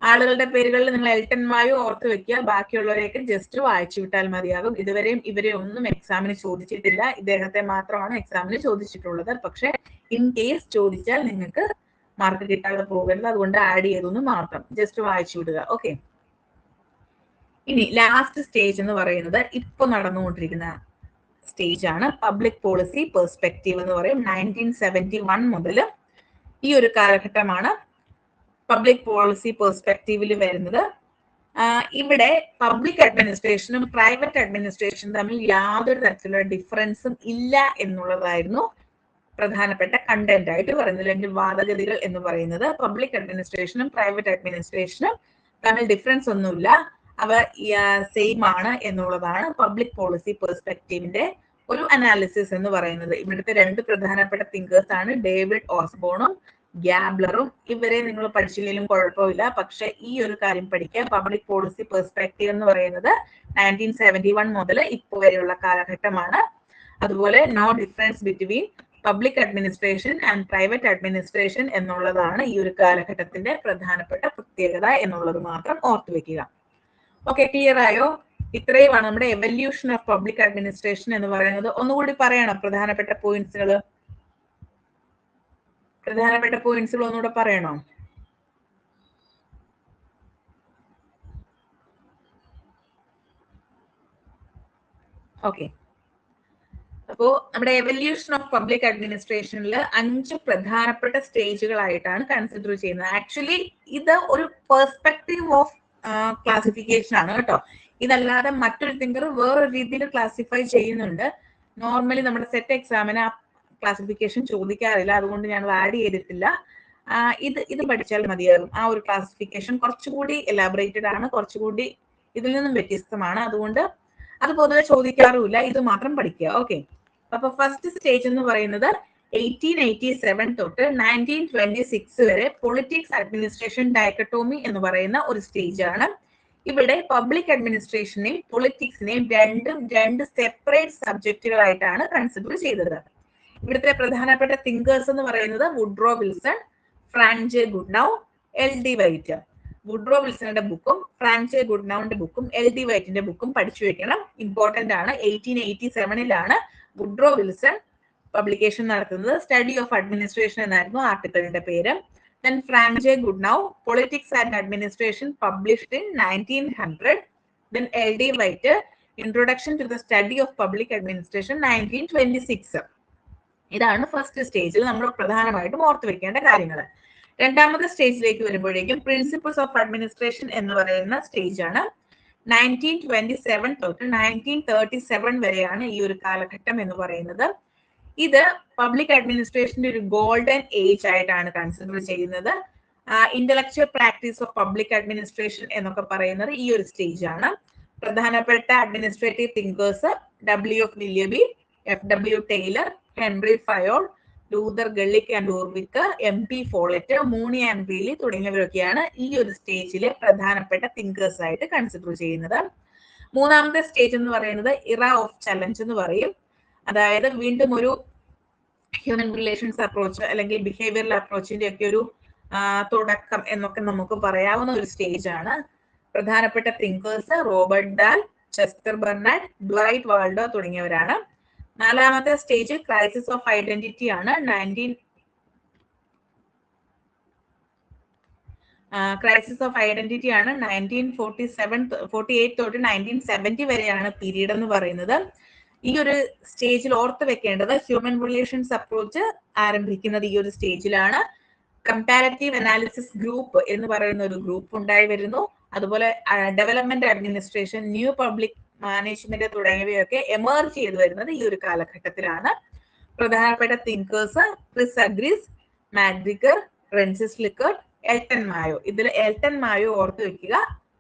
ആളുകളുടെ പേരുകളിൽ നിങ്ങൾ എൽട്ടൺ മായോ ഓർത്ത് വെക്കുക, ബാക്കിയുള്ളവരെയൊക്കെ ജസ്റ്റ് വായിച്ചു വിട്ടാൽ മതിയാകും. ഇതുവരെയും ഇവരെ ഒന്നും എക്സാമിന് ചോദിച്ചിട്ടില്ല, ഇദ്ദേഹത്തെ മാത്രമാണ് എക്സാമിന് ചോദിച്ചിട്ടുള്ളത്. പക്ഷെ ഇൻ കേസ് ചോദിച്ചാൽ നിങ്ങൾക്ക് മാർക്ക് കിട്ടാതെ പോകരുത്, അതുകൊണ്ട് ആഡ് ചെയ്തൊന്നും മാത്രം ജസ്റ്റ് വായിച്ചു വിടുക. ഓക്കെ. ഇനി ലാസ്റ്റ് സ്റ്റേജ് എന്ന് പറയുന്നത് ഇപ്പൊ നടന്നുകൊണ്ടിരിക്കുന്ന സ്റ്റേജ് ആണ് പബ്ലിക് പോളിസി പെർസ്പെക്റ്റീവ് എന്ന് പറയും. 1971 മുതൽ ഈ ഒരു കാലഘട്ടമാണ് പബ്ലിക് പോളിസി പെർസ്പെക്റ്റീവിൽ വരുന്നത്. ഇവിടെ പബ്ലിക് അഡ്മിനിസ്ട്രേഷനും പ്രൈവറ്റ് അഡ്മിനിസ്ട്രേഷനും തമ്മിൽ യാതൊരു തരത്തിലുള്ള ഡിഫറൻസും ഇല്ല എന്നുള്ളതായിരുന്നു പ്രധാനപ്പെട്ട കണ്ടന്റ് ആയിട്ട് പറയുന്നത്, അല്ലെങ്കിൽ വാദഗതികൾ എന്ന് പറയുന്നത്. പബ്ലിക് അഡ്മിനിസ്ട്രേഷനും പ്രൈവറ്റ് അഡ്മിനിസ്ട്രേഷനും തമ്മിൽ ഡിഫറൻസ് ഒന്നുമില്ല, അവ സെയിം ആണ് എന്നുള്ളതാണ് പബ്ലിക് പോളിസി പെർസ്പെക്റ്റീവിന്റെ ഒരു അനാലിസിസ് എന്ന് പറയുന്നത്. ഇവിടുത്തെ 2 പ്രധാനപ്പെട്ട തിങ്കേഴ്സ് ആണ് ഡേവിഡ് ഓസ്ബോണും ഗ്യാബ്ലറും. ഇവരെ നിങ്ങൾ പഠിച്ചില്ലെങ്കിലും കുഴപ്പമില്ല, പക്ഷെ ഈ ഒരു കാര്യം പഠിക്കുക. പബ്ലിക് പോളിസി പെർസ്പെക്റ്റീവ് എന്ന് പറയുന്നത് 1971 മുതൽ ഇപ്പോൾ വരെയുള്ള കാലഘട്ടമാണ്. അതുപോലെ no difference between public administration and private administration എന്നുള്ളതാണ് ഈ ഒരു കാലഘട്ടത്തിന്റെ പ്രധാനപ്പെട്ട പ്രത്യേകത എന്നുള്ളത് മാത്രം ഓർത്തു വെക്കുക. ഓക്കെ, ക്ലിയർ ആയോ? ഇത്രയുമാണ് നമ്മുടെ എവല്യൂഷൻ ഓഫ് പബ്ലിക് അഡ്മിനിസ്ട്രേഷൻ എന്ന് പറയുന്നത്. ഒന്നുകൂടി പറയണം പ്രധാനപ്പെട്ട പോയിന്റ്സുകൾ ഒന്നുകൂടെ പറയണോ? ഓക്കെ. അപ്പോ നമ്മുടെ എവല്യൂഷൻ ഓഫ് പബ്ലിക് അഡ്മിനിസ്ട്രേഷനിൽ 5 പ്രധാനപ്പെട്ട സ്റ്റേജുകളായിട്ടാണ് കൺസിഡർ ചെയ്യുന്നത്. ആക്ച്വലി ഇത് ഒരു പെർസ്പെക്റ്റീവ് ഓഫ് ക്ലാസിഫിക്കേഷൻ ആണ് കേട്ടോ. ഇതല്ലാതെ മറ്റൊരു തിങ്കർ വേറൊരു രീതിയിൽ ക്ലാസിഫൈ ചെയ്യുന്നുണ്ട്. നോർമലി നമ്മുടെ സെറ്റ് എക്സാമിന് ക്ലാസിഫിക്കേഷൻ ചോദിക്കാറില്ല, അതുകൊണ്ട് ഞാൻ ആഡ് ചെയ്തിട്ടില്ല. ഇത് പഠിച്ചാൽ മതിയാകും. ആ ഒരു ക്ലാസിഫിക്കേഷൻ കുറച്ചുകൂടി എലാബറേറ്റഡ് ആണ്, കുറച്ചുകൂടി ഇതിൽ നിന്നും വ്യത്യസ്തമാണ്, അതുകൊണ്ട് അത് പൊതുവെ ചോദിക്കാറുമില്ല. ഇത് മാത്രം പഠിക്കുക. ഓക്കെ, അപ്പൊ ഫസ്റ്റ് സ്റ്റേജ് എന്ന് പറയുന്നത് 1887 തൊട്ട് 1926 വരെ പൊളിറ്റിക്സ് അഡ്മിനിസ്ട്രേഷൻ ഡയക്കട്ടോമി എന്ന് പറയുന്ന ഒരു സ്റ്റേജ് ആണ്. ഇവിടെ പബ്ലിക് അഡ്മിനിസ്ട്രേഷനെയും പൊളിറ്റിക്സിനെയും രണ്ട് സെപ്പറേറ്റ് സബ്ജക്റ്റുകളായിട്ടാണ് കൺസിഡർ ചെയ്തത്. ഇവിടുത്തെ പ്രധാനപ്പെട്ട തിങ്കേഴ്സ് എന്ന് പറയുന്നത് Woodrow Wilson, Frank J Goodnow, L D White. Woodrow വിൽസണിന്റെ ബുക്കും ഫ്രാങ്ക് ജെ ഗുഡ്നൗന്റെ ബുക്കും എൽ ഡി വൈറ്റിന്റെ ബുക്കും പഠിച്ചു വെക്കണം, ഇമ്പോർട്ടന്റ് ആണ്. 1887 വുഡ്രോ വിൽസൺ പബ്ലിക്കേഷൻ നടത്തുന്നത്. സ്റ്റഡി ഓഫ് അഡ്മിനിസ്ട്രേഷൻ എന്നായിരുന്നു ആർട്ടിക്കിളിന്റെ പേര്. Then Frank J. Goodnow, Politics and Administration, published in 1900. Then L.D. White, Introduction to the Study of Public Administration, 1926. ഇതാണ് ഫസ്റ്റ് സ്റ്റേജിൽ നമ്മൾ പ്രധാനമായിട്ടും ഓർത്തു വെക്കേണ്ട കാര്യങ്ങൾ. രണ്ടാമത്തെ സ്റ്റേജിലേക്ക് വരുമ്പോഴേക്കും പ്രിൻസിപ്പിൾസ് ഓഫ് അഡ്മിനിസ്ട്രേഷൻ എന്ന് പറയുന്ന സ്റ്റേജ് ആണ്. 1927 തൊട്ട് 1937 വരെയാണ് ഈ ഒരു കാലഘട്ടം എന്ന് പറയുന്നത്. ഇത് പബ്ലിക് അഡ്മിനിസ്ട്രേഷന്റെ ഒരു ഗോൾഡൻ ഏജ് ആയിട്ടാണ് കൺസിഡർ ചെയ്യുന്നത്. Intellectual practice of public administration എന്നൊക്കെ പറയുന്നത് ഈ ഒരു സ്റ്റേജ് ആണ്. പ്രധാനപ്പെട്ട administrative thinkers W.F. Willoughby, F.W. Taylor, Henri Fayol, Luther Gulick and Urwick, M.P. Follett, Mooney and Bailey തുടങ്ങിയവരൊക്കെയാണ് ഈ ഒരു സ്റ്റേജിലെ പ്രധാനപ്പെട്ട തിങ്കേഴ്സ് ആയിട്ട് കൺസിഡർ ചെയ്യുന്നത്. മൂന്നാമത്തെ സ്റ്റേജ് എന്ന് പറയുന്നത് ഇറ ഓഫ് ചലഞ്ച് എന്ന് പറയും. അതായത് വീണ്ടും ഒരു ഹ്യൂമൻ റിലേഷൻസ് അപ്രോച്ച് അല്ലെങ്കിൽ ബിഹേവിയറൽ അപ്രോച്ചിന്റെ ഒക്കെ ഒരു തുടക്കം എന്നൊക്കെ നമുക്ക് പറയാവുന്ന ഒരു സ്റ്റേജ് ആണ്. പ്രധാനപ്പെട്ട thinkers Robert Dahl, Chester Barnard, Dwight Waldo തുടങ്ങിയവരാണ്. നാലാമത്തെ സ്റ്റേജ് ക്രൈസിസ് ഓഫ് ഐഡന്റിറ്റി ആണ്. 1948 തൊട്ട് 1970 വരെയാണ് പീരീഡ് എന്ന് പറയുന്നത്. ഈ ഒരു സ്റ്റേജിൽ ഓർത്ത് വെക്കേണ്ടത് ഹ്യൂമൻ റിലേഷൻസ് അപ്രോച്ച് ആരംഭിക്കുന്നത് ഈ ഒരു സ്റ്റേജിലാണ്. കമ്പാരറ്റീവ് അനാലിസിസ് ഗ്രൂപ്പ് എന്ന് പറയുന്ന ഒരു ഗ്രൂപ്പ് ഉണ്ടായി വരുന്നു. അതുപോലെ development administration, new public management തുടങ്ങിയവയൊക്കെ എമർജ് ചെയ്തു വരുന്നത് ഈ ഒരു കാലഘട്ടത്തിലാണ്. പ്രധാനപ്പെട്ട thinkers Chris Argyris, McGregor, Francis Likert, Elton Mayo. ഇതിൽ എൽട്ടൺ മായോ ഓർത്ത് വെക്കുക.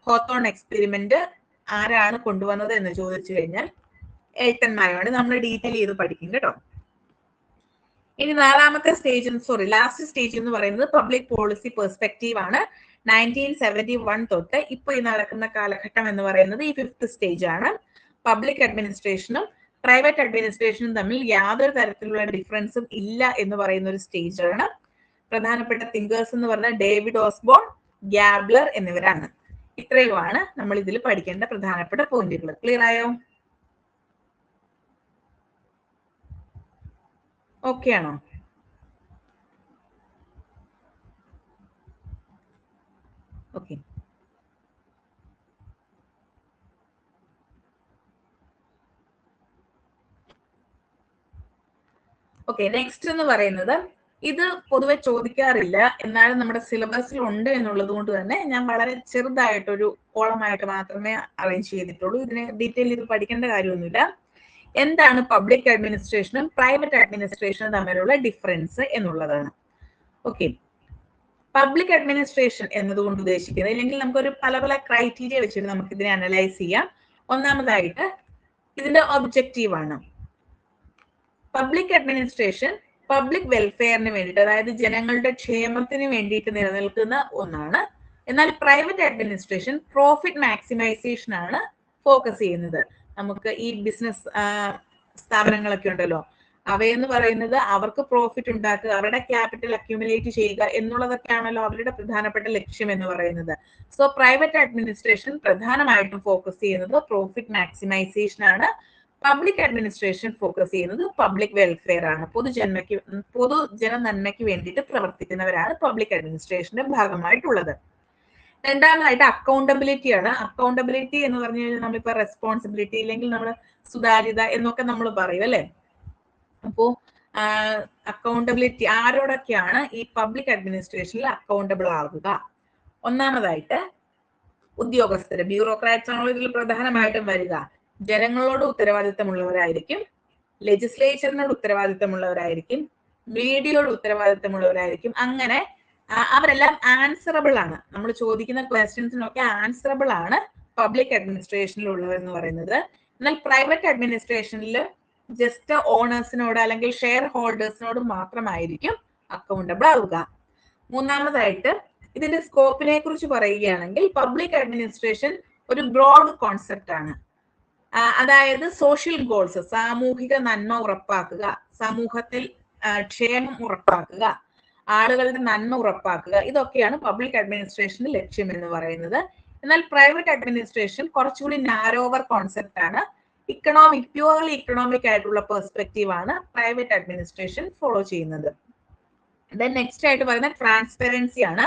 ഹോത്തോൺ എക്സ്പെരിമെന്റ് ആരാണ് കൊണ്ടുവന്നത് എന്ന് ചോദിച്ചു കഴിഞ്ഞാൽ എൽട്ടൺ മായോ ആണ്. നമ്മൾ ഡീറ്റെയിൽ ചെയ്ത് പഠിക്കും കേട്ടോ. ഇനി ലാസ്റ്റ് സ്റ്റേജ് എന്ന് പറയുന്നത് പബ്ലിക് പോളിസി പെർസ്പെക്റ്റീവ് ആണ്. 1971 തൊട്ട് ഇപ്പൊ ഈ നടക്കുന്ന കാലഘട്ടം എന്ന് പറയുന്നത് ഈ 5th സ്റ്റേജ് ആണ്. പബ്ലിക് അഡ്മിനിസ്ട്രേഷനും പ്രൈവറ്റ് അഡ്മിനിസ്ട്രേഷനും തമ്മിൽ യാതൊരു തരത്തിലുള്ള ഡിഫറൻസും ഇല്ല എന്ന് പറയുന്ന ഒരു സ്റ്റേജ് ആണ്. പ്രധാനപ്പെട്ട തിങ്കേഴ്സ് എന്ന് പറഞ്ഞാൽ ഡേവിഡ് ഓസ്ബോൺ, ഗ്യാബ്ലർ എന്നിവരാണ്. ഇത്രയുമാണ് നമ്മൾ ഇതിൽ പഠിക്കേണ്ട പ്രധാനപ്പെട്ട പോയിന്റുകൾ. ക്ലിയർ ആയോ? ഓക്കെ ആണോ? ഓക്കെ. ഓക്കെ, നെക്സ്റ്റ് എന്ന് പറയുന്നത് ഇത് പൊതുവെ ചോദിക്കാറില്ല, എന്നാലും നമ്മുടെ സിലബസിൽ ഉണ്ട് എന്നുള്ളത് കൊണ്ട് തന്നെ ഞാൻ വളരെ ചെറുതായിട്ടൊരു കോളമായിട്ട് മാത്രമേ അറേഞ്ച് ചെയ്തിട്ടുള്ളൂ. ഇതിനെ ഡീറ്റെയിൽ ഇത് പഠിക്കേണ്ട കാര്യമൊന്നുമില്ല. എന്താണ് പബ്ലിക് അഡ്മിനിസ്ട്രേഷനും പ്രൈവറ്റ് അഡ്മിനിസ്ട്രേഷനും തമ്മിലുള്ള ഡിഫറൻസ് എന്നുള്ളതാണ്. ഓക്കെ, പബ്ലിക് അഡ്മിനിസ്ട്രേഷൻ എന്നതുകൊണ്ട് ഉദ്ദേശിക്കുന്നത്, അല്ലെങ്കിൽ നമുക്കൊരു പല ക്രൈറ്റീരിയ വെച്ചിട്ട് നമുക്ക് ഇതിനെ അനലൈസ് ചെയ്യാം. ഒന്നാമതായിട്ട് ഇതിന്റെ ഒബ്ജക്റ്റീവ് ആണ്. പബ്ലിക് അഡ്മിനിസ്ട്രേഷൻ പബ്ലിക് വെൽഫെയറിന് വേണ്ടിയിട്ട്, അതായത് ജനങ്ങളുടെ ക്ഷേമത്തിന് വേണ്ടിയിട്ട് നിലനിൽക്കുന്ന ഒന്നാണ്. എന്നാൽ പ്രൈവറ്റ് അഡ്മിനിസ്ട്രേഷൻ പ്രോഫിറ്റ് മാക്സിമൈസേഷൻ ആണ് ഫോക്കസ് ചെയ്യുന്നത്. നമുക്ക് ഈ ബിസിനസ് സ്ഥാപനങ്ങളൊക്കെ ഉണ്ടല്ലോ, അവയെന്ന് പറയുന്നത് അവർക്ക് പ്രോഫിറ്റ് ഉണ്ടാക്കുക, അവരുടെ ക്യാപിറ്റൽ അക്യൂമുലേറ്റ് ചെയ്യുക എന്നുള്ളതൊക്കെയാണല്ലോ അവരുടെ പ്രധാനപ്പെട്ട ലക്ഷ്യം എന്ന് പറയുന്നത്. സോ പ്രൈവറ്റ് അഡ്മിനിസ്ട്രേഷൻ പ്രധാനമായിട്ടും ഫോക്കസ് ചെയ്യുന്നത് പ്രോഫിറ്റ് മാക്സിമൈസേഷൻ ആണ്. പബ്ലിക് അഡ്മിനിസ്ട്രേഷൻ ഫോക്കസ് ചെയ്യുന്നത് പബ്ലിക് വെൽഫെയർ ആണ്. പൊതുജന നന്മയ്ക്ക് വേണ്ടിയിട്ട് പ്രവർത്തിക്കുന്നവരാണ് പബ്ലിക് അഡ്മിനിസ്ട്രേഷന്റെ ഭാഗമായിട്ടുള്ളത്. രണ്ടാമതായിട്ട് അക്കൗണ്ടബിലിറ്റി ആണ്. അക്കൗണ്ടബിലിറ്റി എന്ന് പറഞ്ഞു കഴിഞ്ഞാൽ നമ്മളിപ്പോ റെസ്പോൺസിബിലിറ്റി അല്ലെങ്കിൽ നമ്മൾ സുതാര്യത എന്നൊക്കെ നമ്മൾ പറയും അല്ലെ. അപ്പോ അക്കൗണ്ടബിലിറ്റി ആരോടൊക്കെയാണ് ഈ പബ്ലിക് അഡ്മിനിസ്ട്രേഷനിൽ അക്കൗണ്ടബിൾ ആകുക? ഒന്നാമതായിട്ട് ഉദ്യോഗസ്ഥര്, ബ്യൂറോക്രാറ്റ്സ് ആണോ ഇതിൽ പ്രധാനമായിട്ടും വരിക. ജനങ്ങളോട് ഉത്തരവാദിത്തമുള്ളവരായിരിക്കും. ലെജിസ്ലേച്ചറിനോട് ഉത്തരവാദിത്തമുള്ളവരായിരിക്കും, മീഡിയയോട് ഉത്തരവാദിത്തമുള്ളവരായിരിക്കും. അങ്ങനെ അവരെല്ലാം ആൻസറബിൾ ആണ്. നമ്മൾ ചോദിക്കുന്ന ക്വസ്റ്റ്യൻസിനൊക്കെ ആൻസറബിൾ ആണ് പബ്ലിക് അഡ്മിനിസ്ട്രേഷനിലുള്ളവരെന്ന് പറയുന്നത്. എന്നാൽ പ്രൈവറ്റ് അഡ്മിനിസ്ട്രേഷനിൽ ജസ്റ്റ് ഓണേഴ്സിനോട് അല്ലെങ്കിൽ ഷെയർ ഹോൾഡേഴ്സിനോട് മാത്രമായിരിക്കും അക്കൗണ്ടബിൾ ആവുക. മൂന്നാമതായിട്ട് ഇതിന്റെ സ്കോപ്പിനെ കുറിച്ച് പറയുകയാണെങ്കിൽ പബ്ലിക് അഡ്മിനിസ്ട്രേഷൻ ഒരു ബ്രോഡ് കോൺസെപ്റ്റ് ആണ്. അതായത് സോഷ്യൽ ഗോൾസ്, സാമൂഹിക നന്മ ഉറപ്പാക്കുക, സമൂഹത്തിൽ ക്ഷേമം ഉറപ്പാക്കുക, ആളുകളുടെ നന്മ ഉറപ്പാക്കുക, ഇതൊക്കെയാണ് പബ്ലിക് അഡ്മിനിസ്ട്രേഷന്റെ ലക്ഷ്യം എന്ന് പറയുന്നത്. എന്നാൽ പ്രൈവറ്റ് അഡ്മിനിസ്ട്രേഷൻ കുറച്ചുകൂടി നാരോവർ കോൺസെപ്റ്റ് ആണ്. പ്യൂർലി ഇക്കണോമിക് ആയിട്ടുള്ള പെർസ്പെക്റ്റീവ് ആണ് പ്രൈവറ്റ് അഡ്മിനിസ്ട്രേഷൻ ഫോളോ ചെയ്യുന്നത്. ദെൻ നെക്സ്റ്റ് ആയിട്ട് പറയുന്നത് ട്രാൻസ്പെറൻസി ആണ്.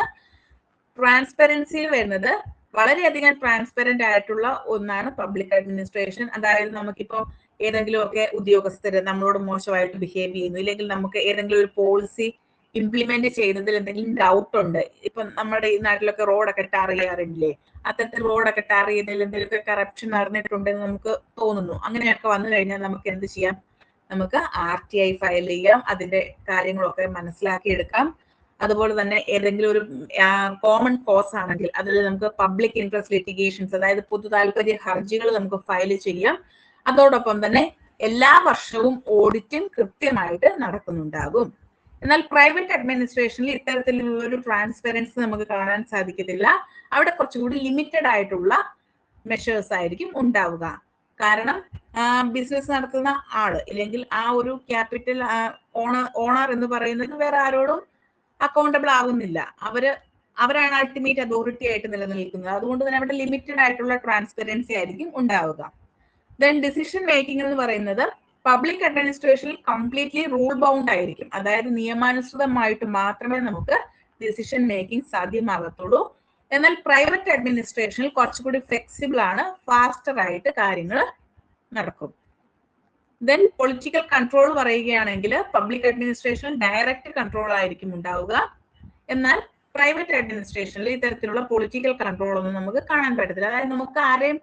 ട്രാൻസ്പെറൻസിയിൽ വരുന്നത് വളരെയധികം ട്രാൻസ്പെറന്റ് ആയിട്ടുള്ള ഒന്നാണ് പബ്ലിക് അഡ്മിനിസ്ട്രേഷൻ. അതായത് നമുക്കിപ്പോ ഏതെങ്കിലും ഒക്കെ ഉദ്യോഗസ്ഥര് നമ്മളോട് മോശമായിട്ട് ബിഹേവ് ചെയ്യുന്നു, ഇല്ലെങ്കിൽ നമുക്ക് ഏതെങ്കിലും ഒരു പോളിസി ഇംപ്ലിമെന്റ് ചെയ്യുന്നതിൽ എന്തെങ്കിലും ഡൗട്ട് ഉണ്ട്. ഇപ്പൊ നമ്മുടെ ഈ നാട്ടിലൊക്കെ റോഡൊക്കെ ടാർ ചെയ്യാറില്ലേ, അത്തരത്തിൽ റോഡൊക്കെ ടാർ ചെയ്യുന്നതിൽ എന്തെങ്കിലുമൊക്കെ കറപ്ഷൻ നടന്നിട്ടുണ്ടെന്ന് നമുക്ക് തോന്നുന്നു. അങ്ങനെയൊക്കെ വന്നു കഴിഞ്ഞാൽ നമുക്ക് എന്ത് ചെയ്യാം? നമുക്ക് RTI ഫയൽ ചെയ്യാം, അതിന്റെ കാര്യങ്ങളൊക്കെ മനസ്സിലാക്കിയെടുക്കാം. അതുപോലെ തന്നെ ഏതെങ്കിലും ഒരു കോമൺ കോസ് ആണെങ്കിൽ അതിൽ നമുക്ക് പബ്ലിക് ഇൻട്രസ്റ്റ് ലിറ്റിഗേഷൻസ്, അതായത് പൊതു താല്പര്യ ഹർജികൾ നമുക്ക് ഫയൽ ചെയ്യാം. അതോടൊപ്പം തന്നെ എല്ലാ വർഷവും ഓഡിറ്റും കൃത്യമായിട്ട് നടക്കുന്നുണ്ടാകും. എന്നാൽ പ്രൈവറ്റ് അഡ്മിനിസ്ട്രേഷനിൽ ഇത്തരത്തിലുള്ള ഒരു ട്രാൻസ്പെറൻസി നമുക്ക് കാണാൻ സാധിക്കത്തില്ല. അവിടെ കുറച്ചുകൂടി ലിമിറ്റഡ് ആയിട്ടുള്ള മെഷേഴ്സ് ആയിരിക്കും ഉണ്ടാവുക. കാരണം ബിസിനസ് നടത്തുന്ന ആള് ഇല്ലെങ്കിൽ ആ ഒരു ക്യാപിറ്റൽ ഓണർ എന്ന് പറയുന്നത് വേറെ ആരോടും അക്കൗണ്ടബിൾ ആകുന്നില്ല. അവരാണ് അൾട്ടിമേറ്റ് അതോറിറ്റി ആയിട്ട് നിലനിൽക്കുന്നത്. അതുകൊണ്ട് തന്നെ അവിടെ ലിമിറ്റഡ് ആയിട്ടുള്ള ട്രാൻസ്പെറൻസി ആയിരിക്കും ഉണ്ടാവുക. ദെൻ ഡിസിഷൻ മേക്കിംഗ് എന്ന് പറയുന്നത് പബ്ലിക് അഡ്മിനിസ്ട്രേഷനിൽ കംപ്ലീറ്റ്ലി റൂൾ ബൗണ്ട് ആയിരിക്കും. അതായത് നിയമാനുസൃതമായിട്ട് മാത്രമേ നമുക്ക് ഡിസിഷൻ മേക്കിംഗ് സാധ്യമാകത്തുള്ളൂ. എന്നാൽ പ്രൈവറ്റ് അഡ്മിനിസ്ട്രേഷനിൽ കുറച്ചുകൂടി ഫ്ലെക്സിബിൾ ആണ്, ഫാസ്റ്റർ ആയിട്ട് കാര്യങ്ങൾ നടക്കും. ദെൻ പൊളിറ്റിക്കൽ കൺട്രോൾ പറയുകയാണെങ്കിൽ പബ്ലിക് അഡ്മിനിസ്ട്രേഷനിൽ ഡയറക്റ്റ് കൺട്രോൾ ആയിരിക്കും ഉണ്ടാവുക. എന്നാൽ പ്രൈവറ്റ് അഡ്മിനിസ്ട്രേഷനിൽ ഇത്തരത്തിലുള്ള പൊളിറ്റിക്കൽ കൺട്രോൾ ഒന്നും നമുക്ക് കാണാൻ പറ്റത്തില്ല. അതായത് നമുക്ക് ആരെയും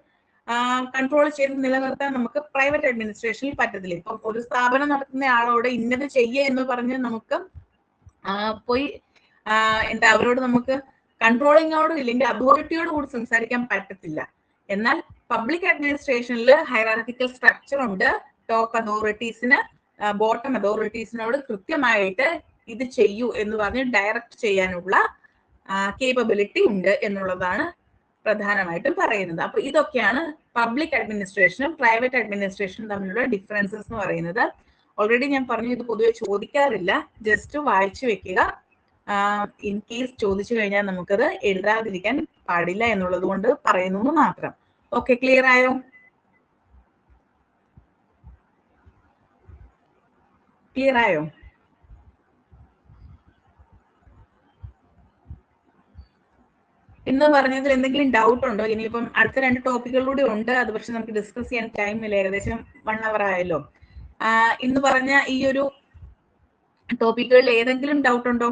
കൺട്രോൾ ചെയ്ത് നിലനിർത്താൻ നമുക്ക് പ്രൈവറ്റ് അഡ്മിനിസ്ട്രേഷനിൽ പറ്റത്തില്ല. ഇപ്പം ഒരു സ്ഥാപനം നടത്തുന്ന ആളോട് ഇന്നത് ചെയ്യുക എന്ന് പറഞ്ഞ് നമുക്ക് പോയി അവരോട് നമുക്ക് കൺട്രോളിങ്ങോടും ഇല്ലെങ്കിൽ അതോറിറ്റിയോട് കൂടി സംസാരിക്കാൻ പറ്റത്തില്ല. എന്നാൽ പബ്ലിക് അഡ്മിനിസ്ട്രേഷനിൽ ഹൈറാർക്കിക്കൽ സ്ട്രക്ചർ ഉണ്ട്. ടോപ്പ് അതോറിറ്റീസിന് ബോട്ടം അതോറിറ്റീസിനോട് കൃത്യമായിട്ട് ഇത് ചെയ്യൂ എന്ന് പറഞ്ഞ് ഡയറക്റ്റ് ചെയ്യാനുള്ള കേപ്പബിലിറ്റി ഉണ്ട് എന്നുള്ളതാണ് പ്രധാനമായിട്ടും പറയുന്നത്. അപ്പൊ ഇതൊക്കെയാണ് പബ്ലിക് അഡ്മിനിസ്ട്രേഷനും പ്രൈവറ്റ് അഡ്മിനിസ്ട്രേഷനും തമ്മിലുള്ള ഡിഫറൻസസ് എന്ന് പറയുന്നത്. ഓൾറെഡി ഞാൻ പറഞ്ഞു, ഇത് പൊതുവെ ചോദിക്കാറില്ല, ജസ്റ്റ് വായിച്ചു വെക്കുക. ഇൻ കേസ് ചോദിച്ചു കഴിഞ്ഞാൽ നമുക്കത് എഴുതാതിരിക്കാൻ പാടില്ല എന്നുള്ളത് കൊണ്ട് പറയുന്നു മാത്രം. ഓക്കെ, ക്ലിയർ ആയോ? ക്ലിയർ ആയോ? ഇന്ന് പറഞ്ഞതിൽ എന്തെങ്കിലും ഡൗട്ട് ഉണ്ടോ? ഇനിയിപ്പം അടുത്ത 2 ടോപ്പിക്കുകളിലൂടെ ഉണ്ട്, അത് പക്ഷെ നമുക്ക് ഡിസ്കസ് ചെയ്യാൻ ടൈമില്ല, ഏകദേശം 1 hour ആയല്ലോ. ഇന്ന് പറഞ്ഞ ഈ ഒരു ടോപ്പിക്കുകളിൽ ഏതെങ്കിലും ഡൗട്ട് ഉണ്ടോ?